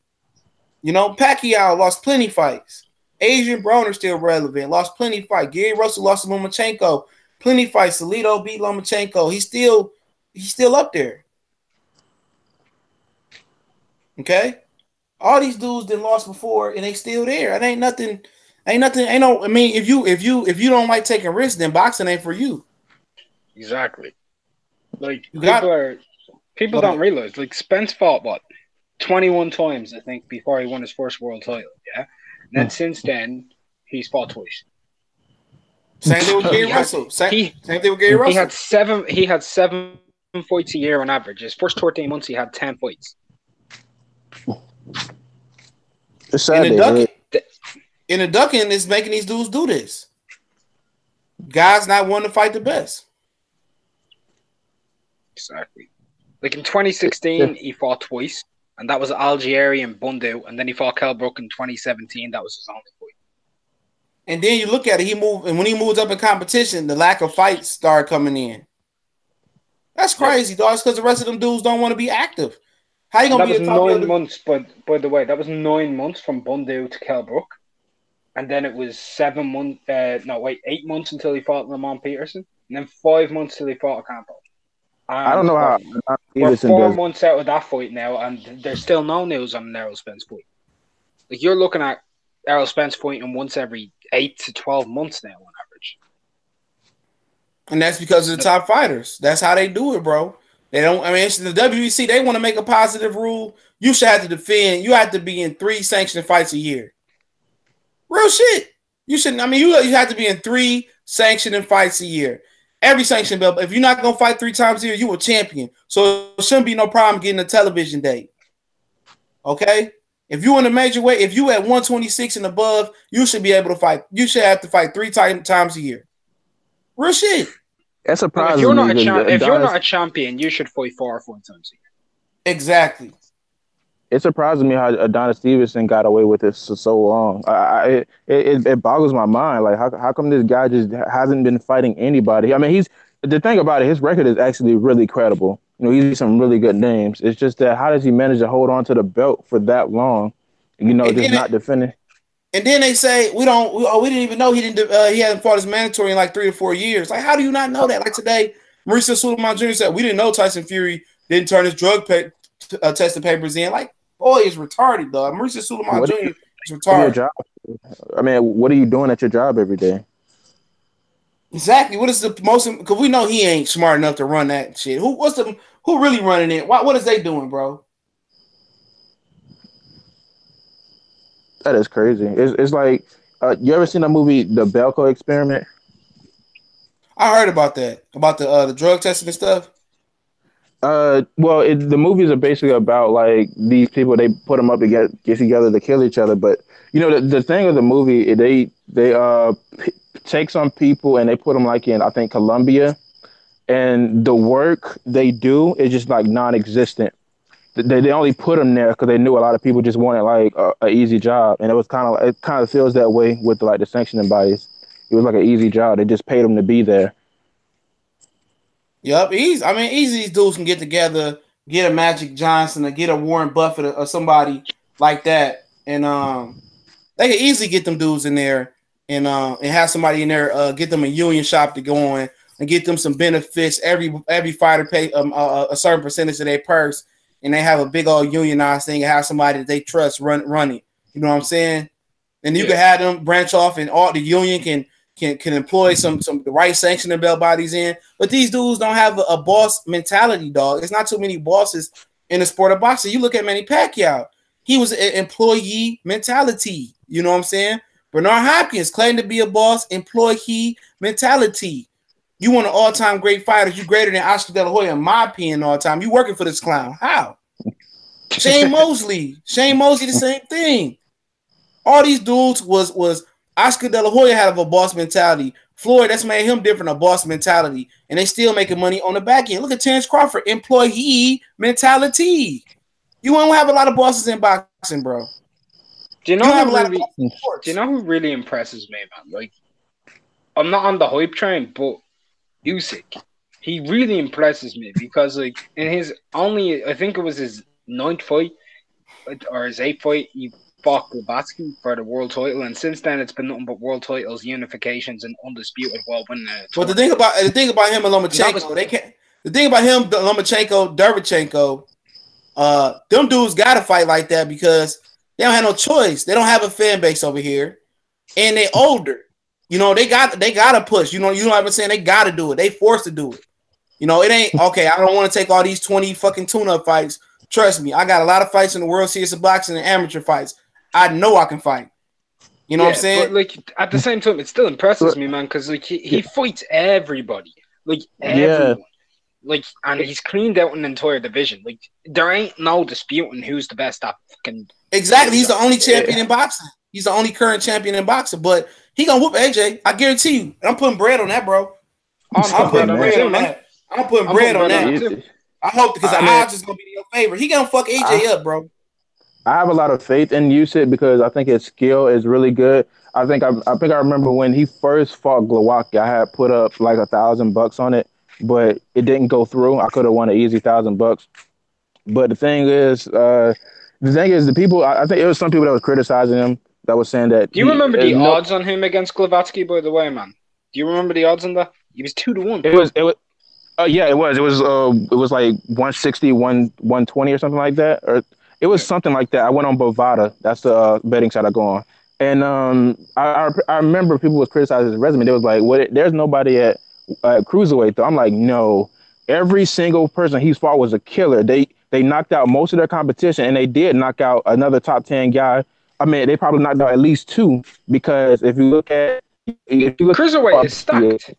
Pacquiao lost plenty fights. Adrian Broner still relevant, lost plenty fights. Gary Russell lost to Lomachenko, plenty fights. Salido beat Lomachenko. He's still up there. Okay? All these dudes that lost before and they still there. It ain't nothing. I mean, if you don't like taking risks, then boxing ain't for you. Exactly. Like people don't realize, like, Spence fought 21 times, I think, before he won his first world title. Yeah. And then since then, he's fought twice. Same thing with Gary Russell. Same thing with Gary Russell. He had seven fights a year on average. His first 13 months, he had 10 fights. In the ducking is making these dudes do this. Guys not wanting to fight the best. Exactly. Like in 2016, he fought twice, and that was Algieri and Bundu, and then he fought Kell Brook in 2017. That was his only fight. And then you look at it, when he moves up in competition, the lack of fights start coming in. That's crazy, dog. It's because the rest of them dudes don't want to be active. How you gonna be? That was 9 months, by the way. That was 9 months from Bundu to Kell Brook, and then it was 8 months until he fought Lamont Peterson, and then 5 months till he fought Ocampo. I don't know how. We're 4 months out of that fight now, and there's still no news on an Errol Spence fight. Like, you're looking at Errol Spence fighting once every 8 to 12 months now on average. And that's because of the top fighters. That's how they do it, bro. They don't. I mean, it's the WBC. They want to make a positive rule. You should have to defend. You have to be in 3 sanctioned fights a year. Real shit. You shouldn't. I mean, you have to be in 3 sanctioned fights a year. Every sanctioned belt. If you're not gonna fight 3 times a year, you a champion. So it shouldn't be no problem getting a television date. Okay. If you in a major weight, if you at 126 and above, you should be able to fight. You should have to fight 3 times a year. Real shit. That's surprising. If you're not a champion, you should fight 4 or 5 times a year. Exactly. It surprises me how Adonis Stevenson got away with this for so long. It boggles my mind. Like, how come this guy just hasn't been fighting anybody? I mean, the thing about it, his record is actually really credible. He's some really good names. It's just that how does he manage to hold on to the belt for that long? Just not defending. And then they say we didn't even know he hadn't fought his mandatory in like 3 or 4 years. Like, how do you not know that? Like today, Mauricio Sulaiman Jr. said we didn't know Tyson Fury didn't turn his drug testing papers in. Like, boy, is retarded, dog. Mauricio Sulaiman Jr. is retarded. I mean, what are you doing at your job every day? Exactly. What is the most? Because we know he ain't smart enough to run that shit. Who really running it? What is they doing, bro? That is crazy. It's like, you ever seen that movie, The Belko Experiment? I heard about that, about the drug testing and stuff. Well, the movies are basically about like these people. They put them up to get together to kill each other. But the thing of the movie, they take some people and they put them like in, I think, Colombia, and the work they do is just like non-existent. They only put them there because they knew a lot of people just wanted like an easy job, and it kind of feels that way with like the sanctioning bodies. It was like an easy job. They just paid them to be there. Yep, easy. I mean, easy. These dudes can get together, get a Magic Johnson, or get a Warren Buffett or somebody like that, and they can easily get them dudes in there and have somebody in there get them a union shop to go on and get them some benefits. Every fighter pay a certain percentage of their purse, and they have a big old unionized thing and have somebody that they trust run it. You know what I'm saying? And you can have them branch off, and all the union can employ some the right sanctioning belt bodies in. But these dudes don't have a boss mentality, dog. There's not too many bosses in the sport of boxing. You look at Manny Pacquiao. He was an employee mentality. You know what I'm saying? Bernard Hopkins claimed to be a boss, employee mentality. You want an all-time great fighter. You greater than Oscar De La Hoya, in my opinion, all time. You working for this clown. How? Shane Mosley, the same thing. All these dudes was Oscar De La Hoya had a boss mentality. Floyd, that's made him different, a boss mentality. And they still making money on the back end. Look at Terrence Crawford, employee mentality. You won't have a lot of bosses in boxing, bro. Do you know who really impresses me, man? Like, I'm not on the hype train, but Usyk, he really impresses me because, like, in his I think it was his 9th fight or his 8th fight, he fought Glavatsky for the world title, and since then it's been nothing but world titles, unifications, and undisputed while winning it. But the thing about him and Lomachenko, Derevchenko, them dudes gotta fight like that because they don't have no choice. They don't have a fan base over here, and they older. You know, they gotta push. You know what I'm saying? They gotta do it. They forced to do it. You know, it ain't okay. I don't want to take all these 20 fucking tune-up fights. Trust me, I got a lot of fights in the World Series of Boxing and amateur fights. I know I can fight. You know what I'm saying? But like at the same time, it still impresses me, man, because like he fights everybody, like everyone, like, and he's cleaned out an entire division. Like there ain't no disputing who's the best at fucking. Exactly, he's the only champion in boxing. He's the only current champion in boxing, but he gonna whoop AJ. I guarantee you. I'm putting bread on that, bro. I'm putting bread on that. I'm putting bread on that. I hope because the odds is gonna be in your favor. He gonna fuck AJ up, bro. I have a lot of faith in Usyk because I think his skill is really good. I think I remember when he first fought Glowacki, I had put up like $1,000 on it, but it didn't go through. I could have won an easy $1,000. But the thing is, the people. I think it was some people that was criticizing him that was saying that. Do you remember the odds on him against Glavatsky? By the way, man, do you remember the odds on that? He was 2-1. It was. Yeah, it was. It was like 160, 120 or something like that, or it was something like that. I went on Bovada. That's the betting site I go on, and I remember people was criticizing his resume. They was like, "What? There's nobody at Cruiserweight though." I'm like, no. Every single person he's fought was a killer. They knocked out most of their competition, and they did knock out another top 10 guy. I mean, they probably knocked out at least 2 because if you look at Cruiserweight is stacked.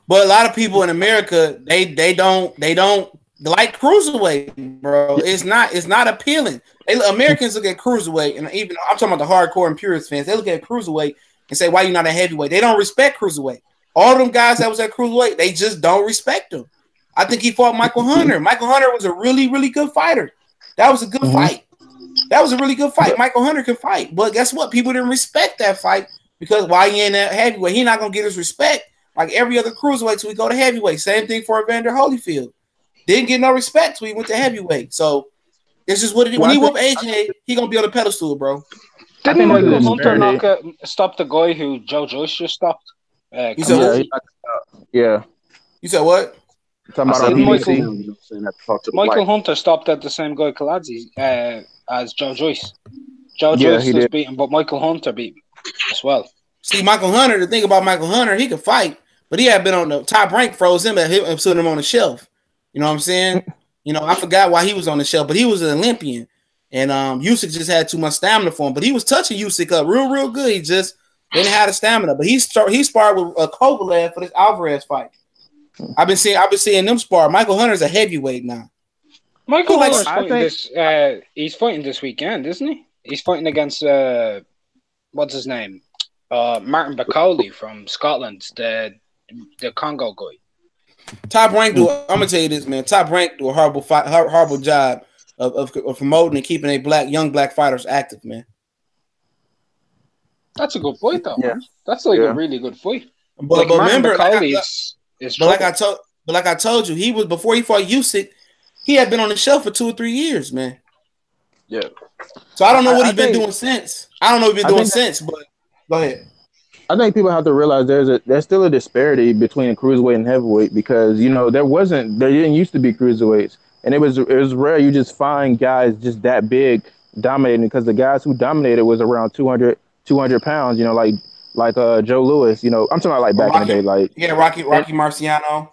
But a lot of people in America, they don't like Cruiserweight, bro. It's not appealing. Americans look at Cruiserweight, and even I'm talking about the hardcore and purist fans. They look at Cruiserweight and say, "Why you not a heavyweight?" They don't respect Cruiserweight. All of them guys that was at Cruiserweight, they just don't respect him. I think he fought Michael Hunter. Michael Hunter was a really, really good fighter. That was a good fight. That was a really good fight. Michael Hunter can fight, but guess what? People didn't respect that fight because why he in that heavyweight? He not gonna get his respect. Like every other cruiserweight till we go to heavyweight. Same thing for Evander Holyfield. Didn't get no respect till he went to heavyweight. So it's just what it is. When he whoop AJ, he gonna be on the pedestal, bro. Didn't Michael Hunter stop the guy who Joe Joyce just stopped? You said yeah. You said what? Michael Hunter stopped at the same guy Kaladze as Joe Joyce. Joe Joyce was beaten, but Michael Hunter beat him as well. See, Michael Hunter, the thing about Michael Hunter, he could fight, but he had been on the top rank, froze him and put him on the shelf. You know what I'm saying? You know, I forgot why he was on the shelf, but he was an Olympian. And Usyk just had too much stamina for him. But he was touching Usyk up real good. He just didn't have the stamina. But he sparred with Kovalev for this Alvarez fight. I've been seeing them spar. Michael Hunter's a heavyweight now. Michael Hunter's fighting he's fighting this weekend, isn't he? He's fighting against what's his name? Martin Bacoli from Scotland, the Congo guy. Top Rank I'm gonna tell you this, man. Top Rank do a horrible job of promoting and keeping young black fighters active, man. That's a good fight, though. Yeah. Man. That's a really good fight. But remember, like I told you, he was before he fought Usyk, he had been on the shelf for 2 or 3 years, man. Yeah. So I don't know what he's been doing since. But go ahead. I think people have to realize there's still a disparity between cruiserweight and heavyweight because there didn't used to be cruiserweights, and it was rare you just find guys just that big dominating because the guys who dominated was around 200 pounds. Like Joe Louis. I'm talking about like back in the day, like Rocky Marciano.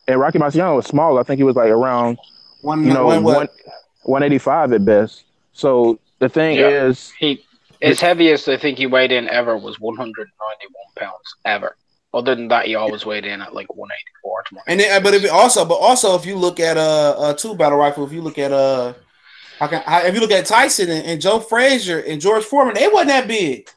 And Rocky Marciano was small. I think he was like around One 185 at best. So the thing is, his heaviest I think he weighed in ever was 191 pounds ever. Other than that, he always weighed in at like 184. And then, also if you look at two battle rifle, if you look at if you look at Tyson and Joe Frazier and George Foreman, they wasn't that big.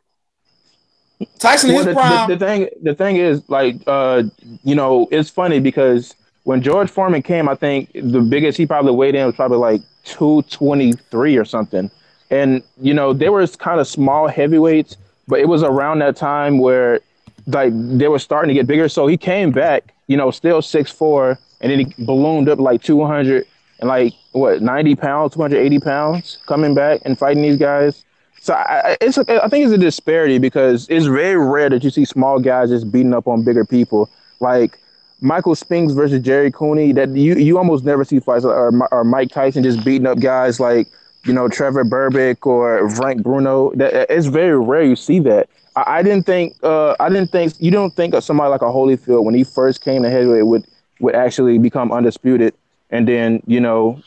Tyson in his prime. The thing is, like, it's funny because when George Foreman came, I think the biggest he probably weighed in was probably like 223 or something. And, they were kind of small heavyweights, but it was around that time where like they were starting to get bigger. So he came back, still 6'4", and then he ballooned up like 200 and like 90 pounds, 280 pounds coming back and fighting these guys. So I think it's a disparity because it's very rare that you see small guys just beating up on bigger people. Like Michael Spinks versus Jerry Cooney, that you almost never see fights, or Mike Tyson just beating up guys like Trevor Berbick or Frank Bruno. That it's very rare you see that. I didn't think you don't think of somebody like a Holyfield when he first came to heavyweight would actually become undisputed and then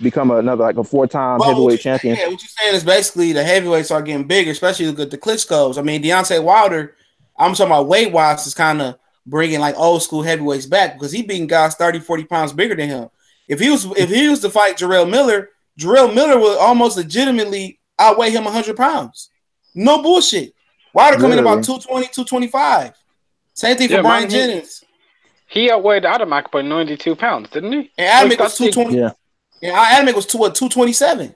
become another like a 4-time heavyweight champion. Yeah, what you're saying is basically the heavyweights are getting bigger, especially look at the Klitschko's. I mean, Deontay Wilder, I'm talking about weight wise, is kind of bringing like old school heavyweights back because he beating guys 30, 40 pounds bigger than him. If he was to fight Jarrell Miller would almost legitimately outweigh him 100 pounds. No bullshit. Wilder coming in about 220, 225. Same thing for Brian Jennings. He outweighed Adamek by 92 pounds, didn't he? And Adamek was 220. Yeah. And Adamek was 227.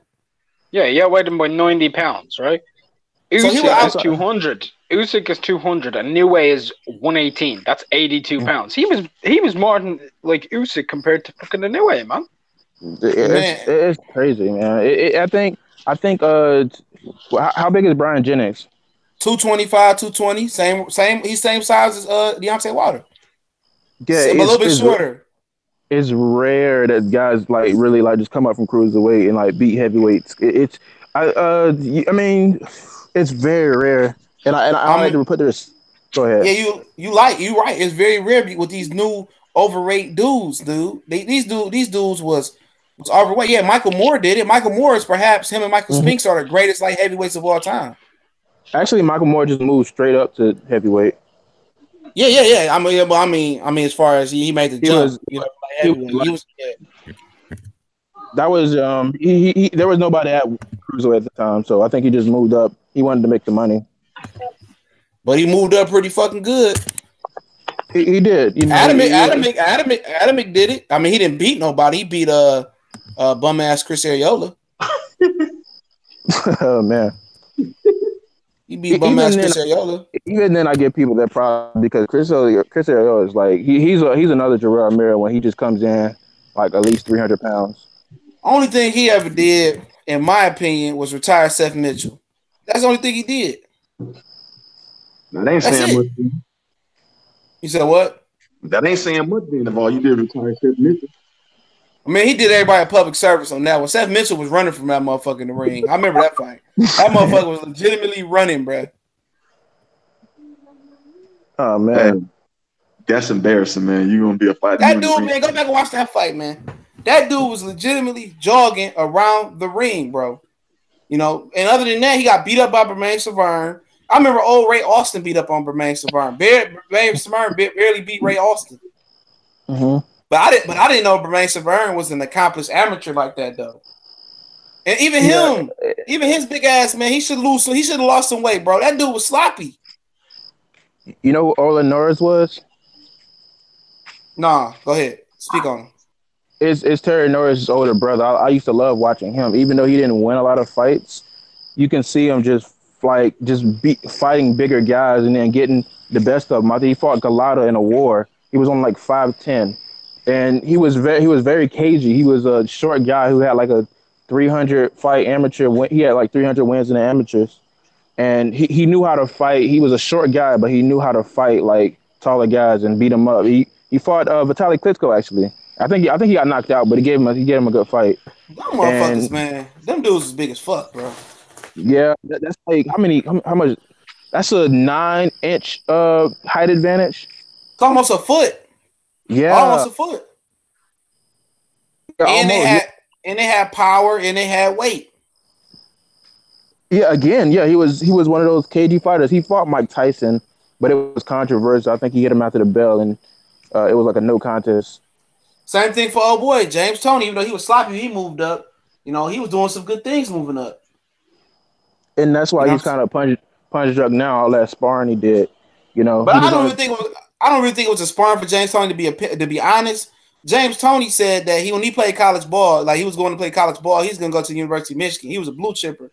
Yeah, he outweighed him by 90 pounds, right? Usyk is 200. Usyk is 200, and Niue is 118. That's 82 pounds. He was more than like Usyk compared to fucking the Niue, man. It's crazy, man. I think. How big is Brian Jennings? 225, 220. Same. He's same size as Deontay Wilder. Yeah, a little bit shorter. It's rare that guys like really like just come up from cruiserweight and like beat heavyweights. I mean, it's very rare. And I had to put this. Go ahead. Yeah, you right. It's very rare with these new overrated dudes, dude. These dudes was overweight. Yeah, Michael Moore did it. Michael Moore is perhaps him and Michael Spinks are the greatest light heavyweights of all time. Actually, Michael Moore just moved straight up to heavyweight. Yeah. I mean, as far as he made the jump, that was there was nobody at cruiserweight at the time, so I think he just moved up. He wanted to make the money, but he moved up pretty fucking good. He did. Adamek did it. I mean, he didn't beat nobody. He beat bum ass Chris Arreola. Oh man. He beat bum ass Chris Arreola. Even then, I give people that problem because Chris Arreola is like he's another Gerard Miller when he just comes in like at least 300 pounds. Only thing he ever did, in my opinion, was retire Seth Mitchell. That's the only thing he did. That ain't saying much. You said what? That ain't saying much. Being of all you did retire Seth Mitchell. I mean, he did everybody a public service on that one. Seth Mitchell was running from that motherfucker in the ring. I remember that fight. That motherfucker was legitimately running, bro. Oh, man. That's embarrassing, man. You're going to be a fighter. That dude, man, go back and watch that fight, man. That dude was legitimately jogging around the ring, bro. And other than that, he got beat up by Bermain Savern. I remember old Ray Austin beat up on Bermain Savern. Bermain Savern barely beat Ray Austin. Mm-hmm. But I didn't know Bermain Savern was an accomplished amateur like that though. And even him, even his big ass man, he should have lost some weight, bro. That dude was sloppy. You know who Orlin Norris was? Nah, go ahead. Speak on him. It's Terry Norris' older brother. I used to love watching him. Even though he didn't win a lot of fights, you can see him just fighting bigger guys and then getting the best of them. I think he fought Galata in a war. He was on like 5'10". And he was very cagey. He was a short guy who had like a 300 fight amateur. He had like 300 wins in the amateurs. and he knew how to fight. He was a short guy, but he knew how to fight like taller guys and beat them up. He fought Vitaly Klitschko actually. I think he got knocked out, but he gave him a good fight. Them motherfuckers, man. Them dudes is big as fuck, bro. Yeah, that's like how much? That's a 9-inch height advantage. It's almost a foot. Yeah, almost a foot. Yeah, and almost. they had power and they had weight. Yeah, again, he was one of those KG fighters. He fought Mike Tyson, but it was controversial. I think he hit him after the bell, and it was like a no contest. Same thing for old boy James Toney. Even though he was sloppy, he moved up. You know, he was doing some good things moving up. And that's why he's kind of punch drunk now. All that sparring he did, you know. But I don't really think it was a sparring for James Toney to be honest. James Toney said that when he played college ball, like he was going to play college ball, he's going to go to the University of Michigan. He was a blue chipper.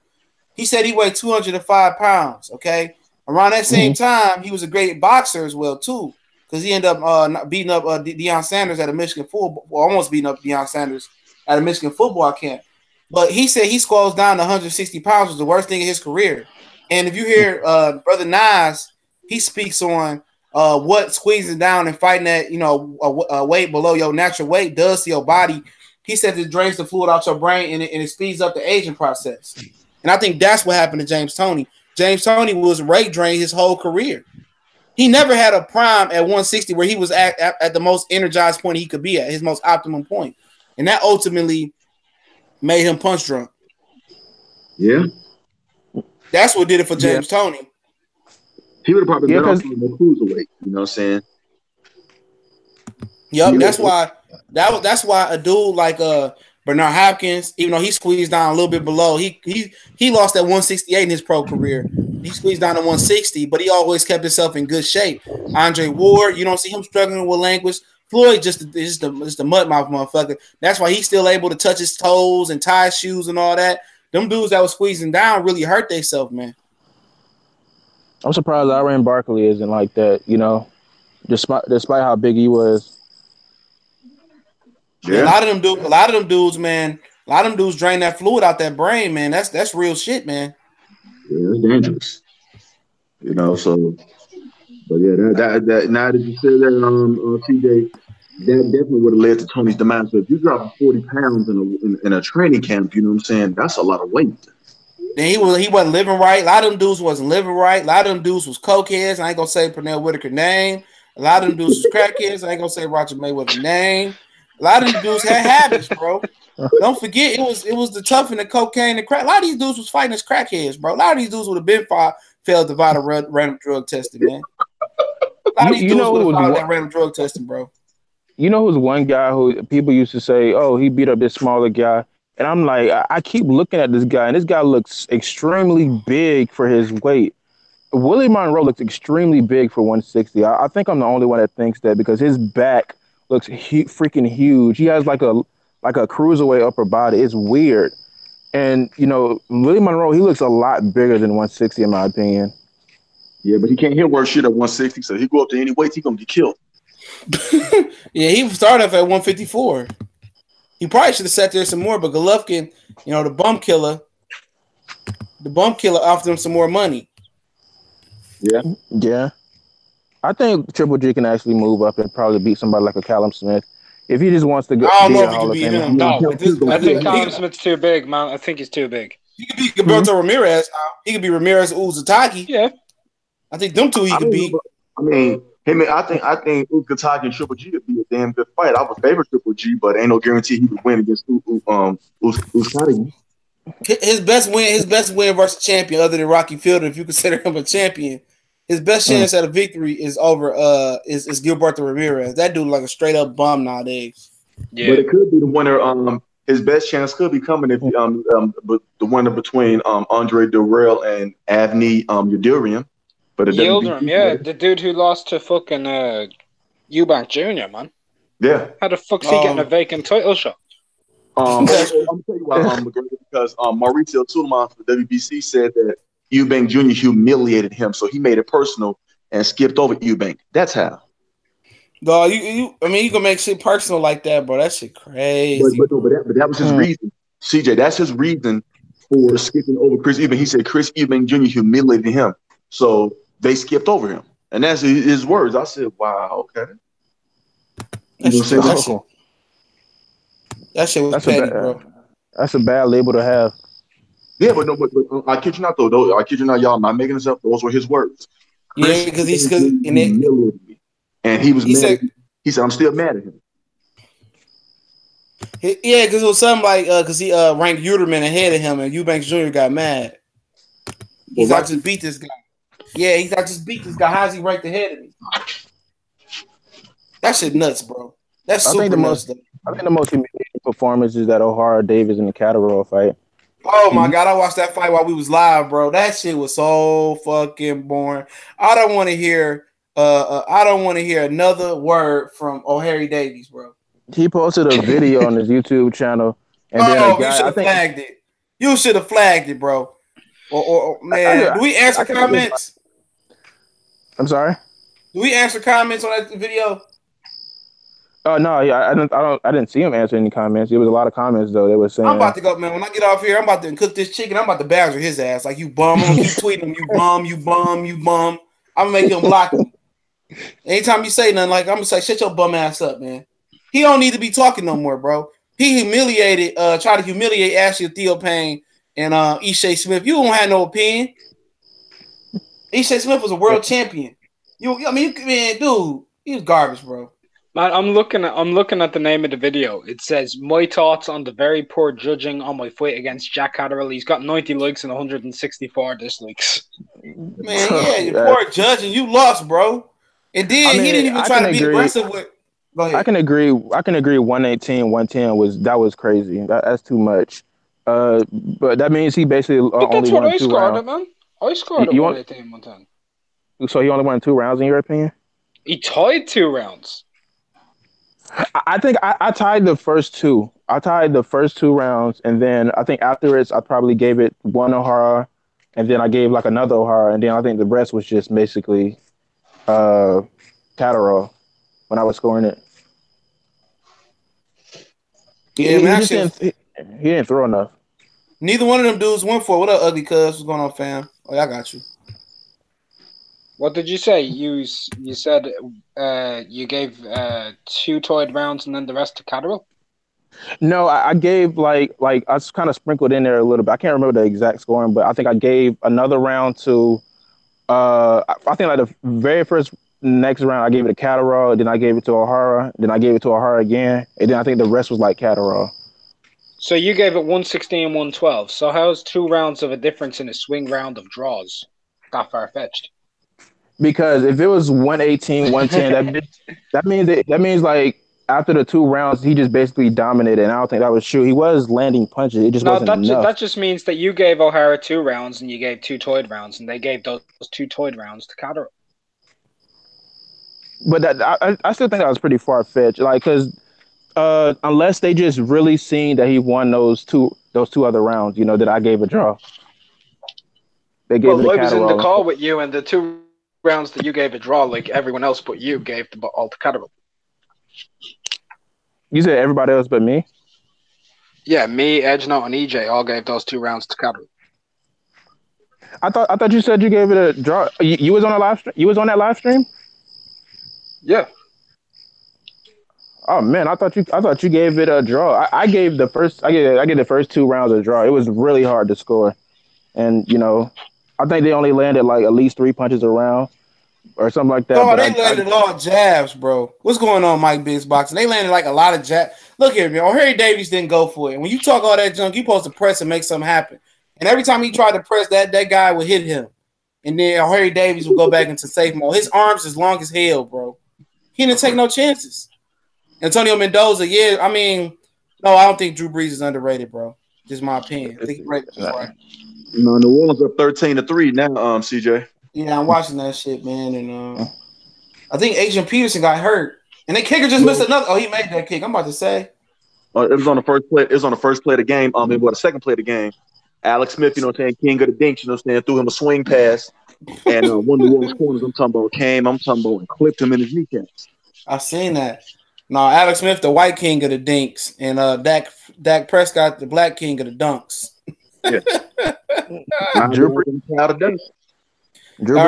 He said he weighed 205 pounds. Okay, around that same time, he was a great boxer as well too, because he ended up beating up Deion Sanders at a Michigan football, almost beating up Deion Sanders at a Michigan football camp. But he said he squats down to 160 pounds was the worst thing in his career. And if you hear Brother Nas, he speaks on what squeezing down and fighting at a weight below your natural weight does to your body. He said it drains the fluid out your brain and it speeds up the aging process. And I think that's what happened to James Toney. James Toney was weight drained his whole career. He never had a prime at 160 where he was at the most energized point he could be at, his most optimum point. And that ultimately made him punch drunk. Yeah. That's what did it for James Toney. He would have probably been off on the cruiserweight. You know what I'm saying? Yep. That's why a dude like Bernard Hopkins, even though he squeezed down a little bit below, he lost at 168 in his pro career. He squeezed down to 160, but he always kept himself in good shape. Andre Ward, you don't see him struggling with language. Floyd just the mud mouth motherfucker. That's why he's still able to touch his toes and tie his shoes and all that. Them dudes that was squeezing down really hurt themselves, man. I'm surprised Iran Barkley isn't like that, you know, despite how big he was. Yeah. A lot of them dudes, man. A lot of them dudes drain that fluid out that brain, man. That's real shit, man. Yeah, it's dangerous. You know, so, but yeah, that now that you said that, TJ, that definitely would have led to Tony's demise. So if you drop 40 pounds in a training camp, you know what I'm saying? That's a lot of weight. Then he wasn't living right. A lot of them dudes wasn't living right. A lot of them dudes was cokeheads. I ain't gonna say Pernell Whitaker's name. A lot of them dudes was crackheads. I ain't gonna say Roger Mayweather's name. A lot of these dudes had habits, bro. Don't forget, it was the tough and the cocaine and crack. A lot of these dudes was fighting as crackheads, bro. A lot of these dudes would have been failed to vital random drug testing, man. A lot of these dudes would have followed that random drug testing, bro. You know who's one guy who people used to say, oh, he beat up this smaller guy. And I'm like, I keep looking at this guy, and this guy looks extremely big for his weight. Willie Monroe looks extremely big for 160. I think I'm the only one that thinks that because his back looks freaking huge. He has like a cruiserweight upper body. It's weird. And, you know, Willie Monroe, he looks a lot bigger than 160 in my opinion. Yeah, but he can't hit worse shit at 160, so he go up to any weight, he going to get killed. Yeah, he started off at 154. He probably should have sat there some more, but Golovkin, you know, the bum killer offered him some more money. Yeah. I think Triple G can actually move up and probably beat somebody like a Callum Smith. If he just wants to go, I don't know if he can beat him. No, I think Callum Smith's too big, man. I think he's too big. He could beat Gilberto Ramirez. He could be Ramirez Uzataki. Yeah. I think them two he could beat. I mean, I think Uzataki and Triple G would be a damn good fight. I would favor Triple G, but ain't no guarantee he would win against Uzataki. His best win versus champion, other than Rocky Fielder, if you consider him a champion. His best chance at a victory is over is Gilberto Ramirez. That dude like a straight up bum nowadays. Yeah. But it could be the winner. His best chance could be coming if the winner between Andre Durrell and Avni Yildirim. But Yildirim, the dude who lost to fucking Eubank Jr., man. Yeah. How the fuck's he getting a vacant title shot? I'm gonna tell you why, because Mauricio Sulaiman from the WBC said that Eubank Jr. humiliated him, so he made it personal and skipped over Eubank. That's how. Dog, you can make shit personal like that, bro. That shit crazy. But that was his reason. CJ, that's his reason for skipping over Chris Eubank. He said Chris Eubank Jr. humiliated him, so they skipped over him, and that's his words. I said, "Wow, okay." You know what I'm saying? That shit was petty, bro. That's a bad label to have. Yeah, but I kid you not though. I kid you not, y'all. I'm not making this up. Those were his words. Yeah, because he was mad. He said, "I'm still mad at him." Yeah, because it was something like because he ranked Uterman ahead of him, and Eubanks Jr. got mad. He's like, just beat this guy. Yeah, he's like, just beat this guy. How's he ranked ahead of me? That shit nuts, bro. That's super nuts. I think the most humiliating performance is that O'Hara Davis in the Catterall fight. Oh my god, I watched that fight while we was live, bro. That shit was so fucking boring. I don't want to hear another word from O'Hara Davies, bro. He posted a video on his YouTube channel, and then a guy, you should have flagged it. You should have flagged it, bro. Or man, do we answer comments? I'm sorry. Do we answer comments on that video? Oh no, yeah, I didn't see him answer any comments. There was a lot of comments though. They were saying, "I'm about to go, man. When I get off here, I'm about to cook this chicken. I'm about to badger his ass like you bum. I'm gonna keep tweeting him. You bum. You bum. You bum. I'm gonna make him block me. Anytime you say nothing, like I'm gonna say, shut your bum ass up, man. He don't need to be talking no more, bro. He tried to humiliate Ashley Theo Payne and Ishe Smith. You don't have no opinion. Ishe Smith was a world champion. Man, dude, he was garbage, bro. Man, I'm looking at the name of the video. It says, "My thoughts on the very poor judging on my fight against Jack Catterall." He's got 90 likes and 164 dislikes. Man, yeah, you're poor judging. You lost, bro. And then he didn't even try to be aggressive with. Go ahead. I can agree. 118, 110 was crazy. That's too much. But that means he basically only won 2 rounds. Man. I scored at 118, 110. So he only won 2 rounds in your opinion? He tied 2 rounds. I think I tied the first 2. I tied the first 2 rounds, and then I think afterwards I probably gave it one O'Hara, and then I gave like another O'Hara, and then I think the rest was just basically Catterall when I was scoring it. Yeah, he didn't throw enough. Neither one of them dudes went for it. What up, ugly cuz? What's going on, fam? Oh, I got you. What did you say? You said you gave 2 tied rounds and then the rest to Catterall? No, I gave like I was kind of sprinkled in there a little bit. I can't remember the exact scoring, but I think I gave another round to I think like the very first next round I gave it to Catterall, then I gave it to O'Hara, then I gave it to O'Hara again, and then I think the rest was like Catterall. So you gave it 116, 112. So how's 2 rounds of a difference in a swing round of draws? That far-fetched. Because if it was 118, 110, that means like after the 2 rounds, he just basically dominated, and I don't think that was true. He was landing punches. It just wasn't enough. That just means that you gave O'Hara 2 rounds and you gave 2 tied rounds, and they gave those 2 tied rounds to Catterall. But I still think that was pretty far-fetched. Like, because unless they just really seen that he won those two other rounds, that I gave a draw. They gave it to Catterall. I was in the call with you, and the 2 rounds that you gave a draw, like everyone else but you, gave all to Catterall. You said everybody else but me? Yeah, me, Edgenote, and EJ all gave those 2 rounds to Catterall. I thought you said you gave it a draw. You was on a live stream? You was on that live stream? Yeah. Oh man, I thought you gave it a draw. I gave the first 2 rounds a draw. It was really hard to score, and I think they only landed like at least 3 punches a round or something like that. Oh, they landed all jabs, bro. What's going on, Mike Biggs Boxing? They landed like a lot of jabs. Look here, man. O'Hara Davies didn't go for it. When you talk all that junk, you're supposed to press and make something happen. And every time he tried to press, that guy would hit him, and then O'Hara Davies would go back into safe mode. His arms as long as hell, bro. He didn't take no chances. Antonio Mendoza, yeah, I mean, no, I don't think Drew Brees is underrated, bro. Just my opinion. I think he's right. No, New Orleans up 13-3 now, CJ. Yeah, I'm watching that shit, man, and I think Adrian Peterson got hurt, and the kicker just missed another. Oh, he made that kick. I'm about to say. It was on the first play. It was on the first play of the game. The second play of the game. Alex Smith, king of the dinks, threw him a swing pass, and one of the Orleans corners I'm talking about and clipped him in his kneecaps. I seen that. No, Alex Smith, the white king of the dinks, and Dak Prescott, the black king of the dunks. Yeah. Drew Brees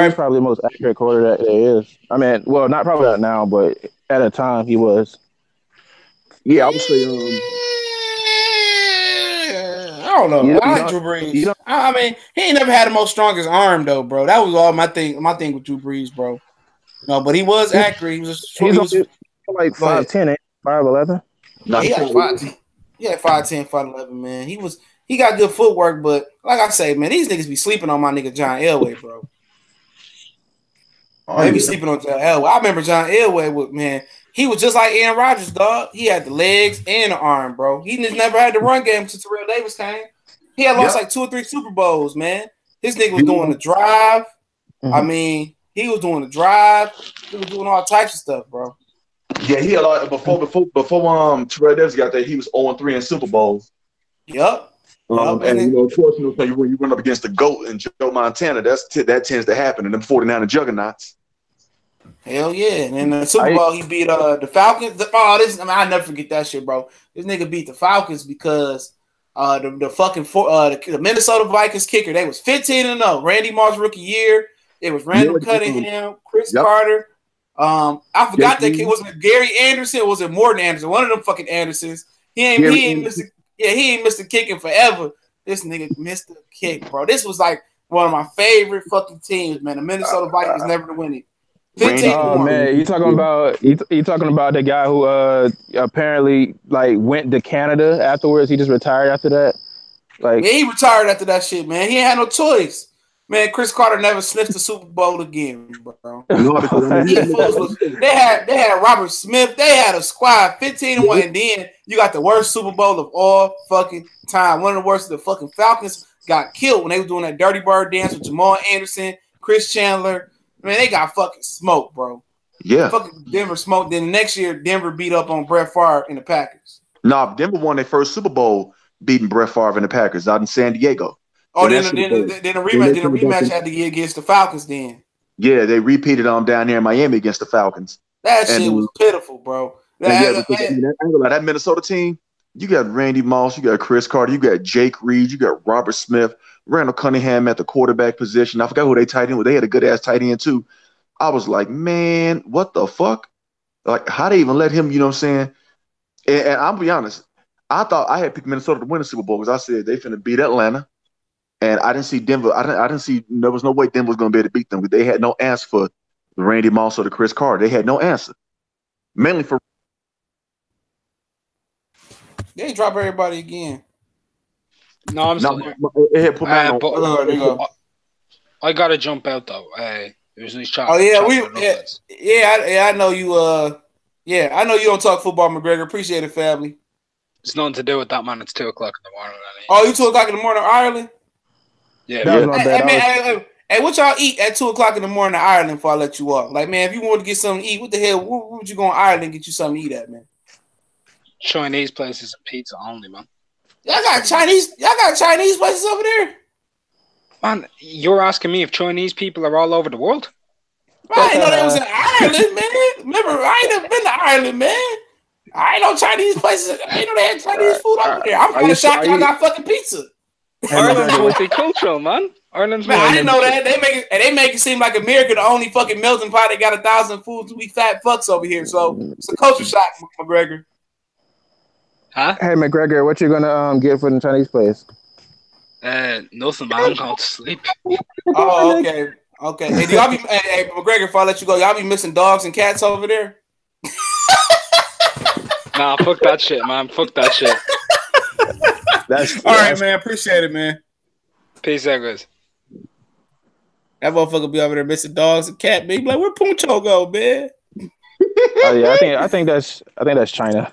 is probably the most accurate quarterback there is. I mean, well, not probably not now, but at a time he was. Yeah, I would say I don't know. I like Drew Brees. I mean, he ain't never had the most strongest arm though, bro. That was all my thing. My thing with Drew Brees, bro. No, but he was accurate. He was like 5'10", 5'11". Yeah, he had 5'10". He had 5'10", 5'11", man. He got good footwork, but like I say, man, these niggas be sleeping on my nigga John Elway, bro. They be sleeping on John Elway. I remember John Elway man. He was just like Aaron Rodgers, dog. He had the legs and the arm, bro. He just never had the run game until Terrell Davis came. He had lost like 2 or 3 Super Bowls, man. This nigga was doing the drive. I mean, he was doing the drive. He was doing all types of stuff, bro. Yeah, he had before Terrell Davis got there, he was 0-3 in Super Bowls. Yep. And of course, when you run up against the GOAT and Joe Montana, that tends to happen in them 49er juggernauts. Hell yeah! And in the Super Bowl, he beat the Falcons. I'll never forget that shit, bro. This nigga beat the Falcons because the Minnesota Vikings kicker, they was 15-0. Randy Moss rookie year. It was Randall Cunningham, Chris Carter. I forgot that kid. Was it Gary Anderson or was it Morton Anderson? One of them fucking Andersons. He ain't missed the kick in forever. This nigga missed the kick, bro. This was like one of my favorite fucking teams, man. The Minnesota Vikings never to win it. Oh man, you talking about the guy who apparently like went to Canada afterwards? He just retired after that. Like he retired after that shit, man. He ain't had no choice. Man, Chris Carter never sniffed the Super Bowl again, bro. They had Robert Smith. They had a squad 15-1, and then you got the worst Super Bowl of all fucking time. One of the worst. The fucking Falcons got killed when they were doing that Dirty Bird dance with Jamal Anderson, Chris Chandler. Man, they got fucking smoked, bro. Yeah. Fucking Denver smoked. Then the next year, Denver beat up on Brett Favre in the Packers. Nah, Denver won their first Super Bowl beating Brett Favre in the Packers out in San Diego. Oh, then the rematch had to get against the Falcons then. Yeah, they repeated down there in Miami against the Falcons. That shit was pitiful, bro. That Minnesota team, you got Randy Moss, you got Chris Carter, you got Jake Reed, you got Robert Smith, Randall Cunningham at the quarterback position. I forgot who they tight end with. They had a good ass tight end too. I was like, man, what the fuck? Like, how they even let him? You know what I'm saying? And I'll be honest, I thought I had picked Minnesota to win the Super Bowl because I said they finna beat Atlanta. And I didn't see Denver. I didn't see. There was no way Denver was going to be able to beat them. They had no answer for Randy Moss or the Chris Carter. They had no answer. Mainly for they drop everybody again. No, I'm still here. I gotta jump out though. There's these chat. Oh yeah, I know you. I know you don't talk football, McGregor. Appreciate it, family. It's nothing to do with that, man. It's 2:00 in the morning. Oh, you 2:00 in the morning, Ireland? Yeah. Hey, what y'all eat at 2:00 in the morning in Ireland before I let you off? Like, man, if you want to get something to eat, what the hell? Where would you go in Ireland and get you something to eat at, man? Chinese places and pizza only, man. Y'all got Chinese places over there? Man, you're asking me if Chinese people are all over the world? I didn't know they was in Ireland, man. Remember, I ain't never been to Ireland, man. I ain't know Chinese places. I ain't know they had Chinese food over there. I'm kind of shocked y'all got fucking pizza. Ireland's multicultural, man. Ireland's man, I didn't know that. They make it seem like America the only fucking melting pot. They got 1,000 foods. We fat fucks over here. So it's a culture shock, McGregor. Huh? Hey, McGregor, what you gonna get for the Chinese place? Nothing, man. I'm going to sleep. Oh, okay. Okay. Hey, y'all be hey, McGregor, if I let you go, y'all be missing dogs and cats over there? Nah, fuck that shit, man. Fuck that shit. All right, man. Appreciate it, man. Peace out, guys. That motherfucker be over there missing dogs and cat. Be like, where Puncho go, man? Oh yeah, I think that's China.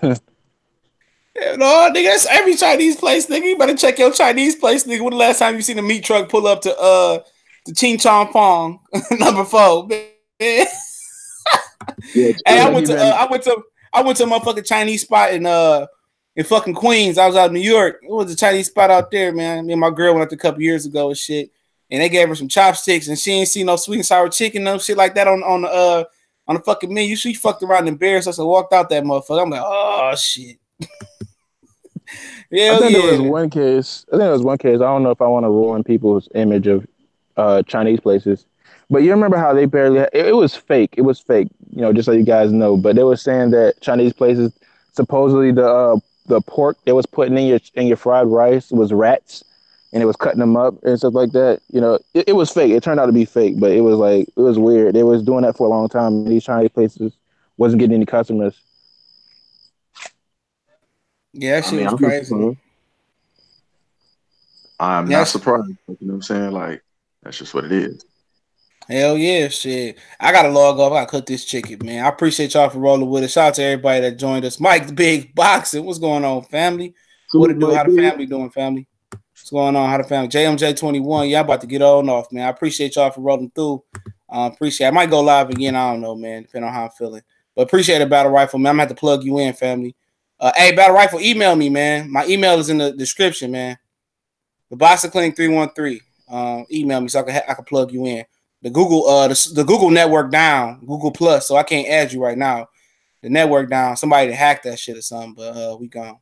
Yeah, no, nigga, that's every Chinese place, nigga. You better check your Chinese place, nigga. When the last time you seen a meat truck pull up to Ching Chong Fong number 4, man? Yeah, hey, I went to a motherfucking Chinese spot in fucking Queens. I was out in New York. It was a Chinese spot out there, man. Me and my girl went up a couple years ago and shit. And they gave her some chopsticks, and she ain't seen no sweet and sour chicken, no shit like that on the fucking menu. She fucked around and embarrassed us and walked out that motherfucker. I'm like, oh shit. Hell I think there was yeah. one case. I think there was one case. I don't know if I want to ruin people's image of Chinese places, but you remember how they barely. It was fake. It was fake. You know, just so you guys know. But they were saying that Chinese places supposedly the pork they was putting in your fried rice was rats, and it was cutting them up and stuff like that. You know, it was fake. It turned out to be fake, but it was like it was weird. They was doing that for a long time. These Chinese places wasn't getting any customers. Yeah, that I shit mean, was I'm not crazy. surprised. I'm not Yes. surprised. You know what I'm saying? Like, that's just what it is. Hell yeah, shit. I gotta log off. I gotta cut this chicken, man. I appreciate y'all for rolling with us. Shout out to everybody that joined us. Mike the Big Boxing. What's going on, family? What Salute, it do? Mike How the B. family doing, family? What's going on? How the family? JMJ21. Yeah, I'm about to get on off, man. I appreciate y'all for rolling through. Appreciate it. I might go live again. I don't know, man, depending on how I'm feeling. But appreciate it, Battle Rifle, man. I'm gonna have to plug you in, family. Hey, Battle Rifle, email me, man. My email is in the description, man. The Boxing Clinic 313. Email me so I can plug you in. The Google network down, Google Plus, so I can't add you right now. The network down. Somebody hacked that shit or something, but we gone.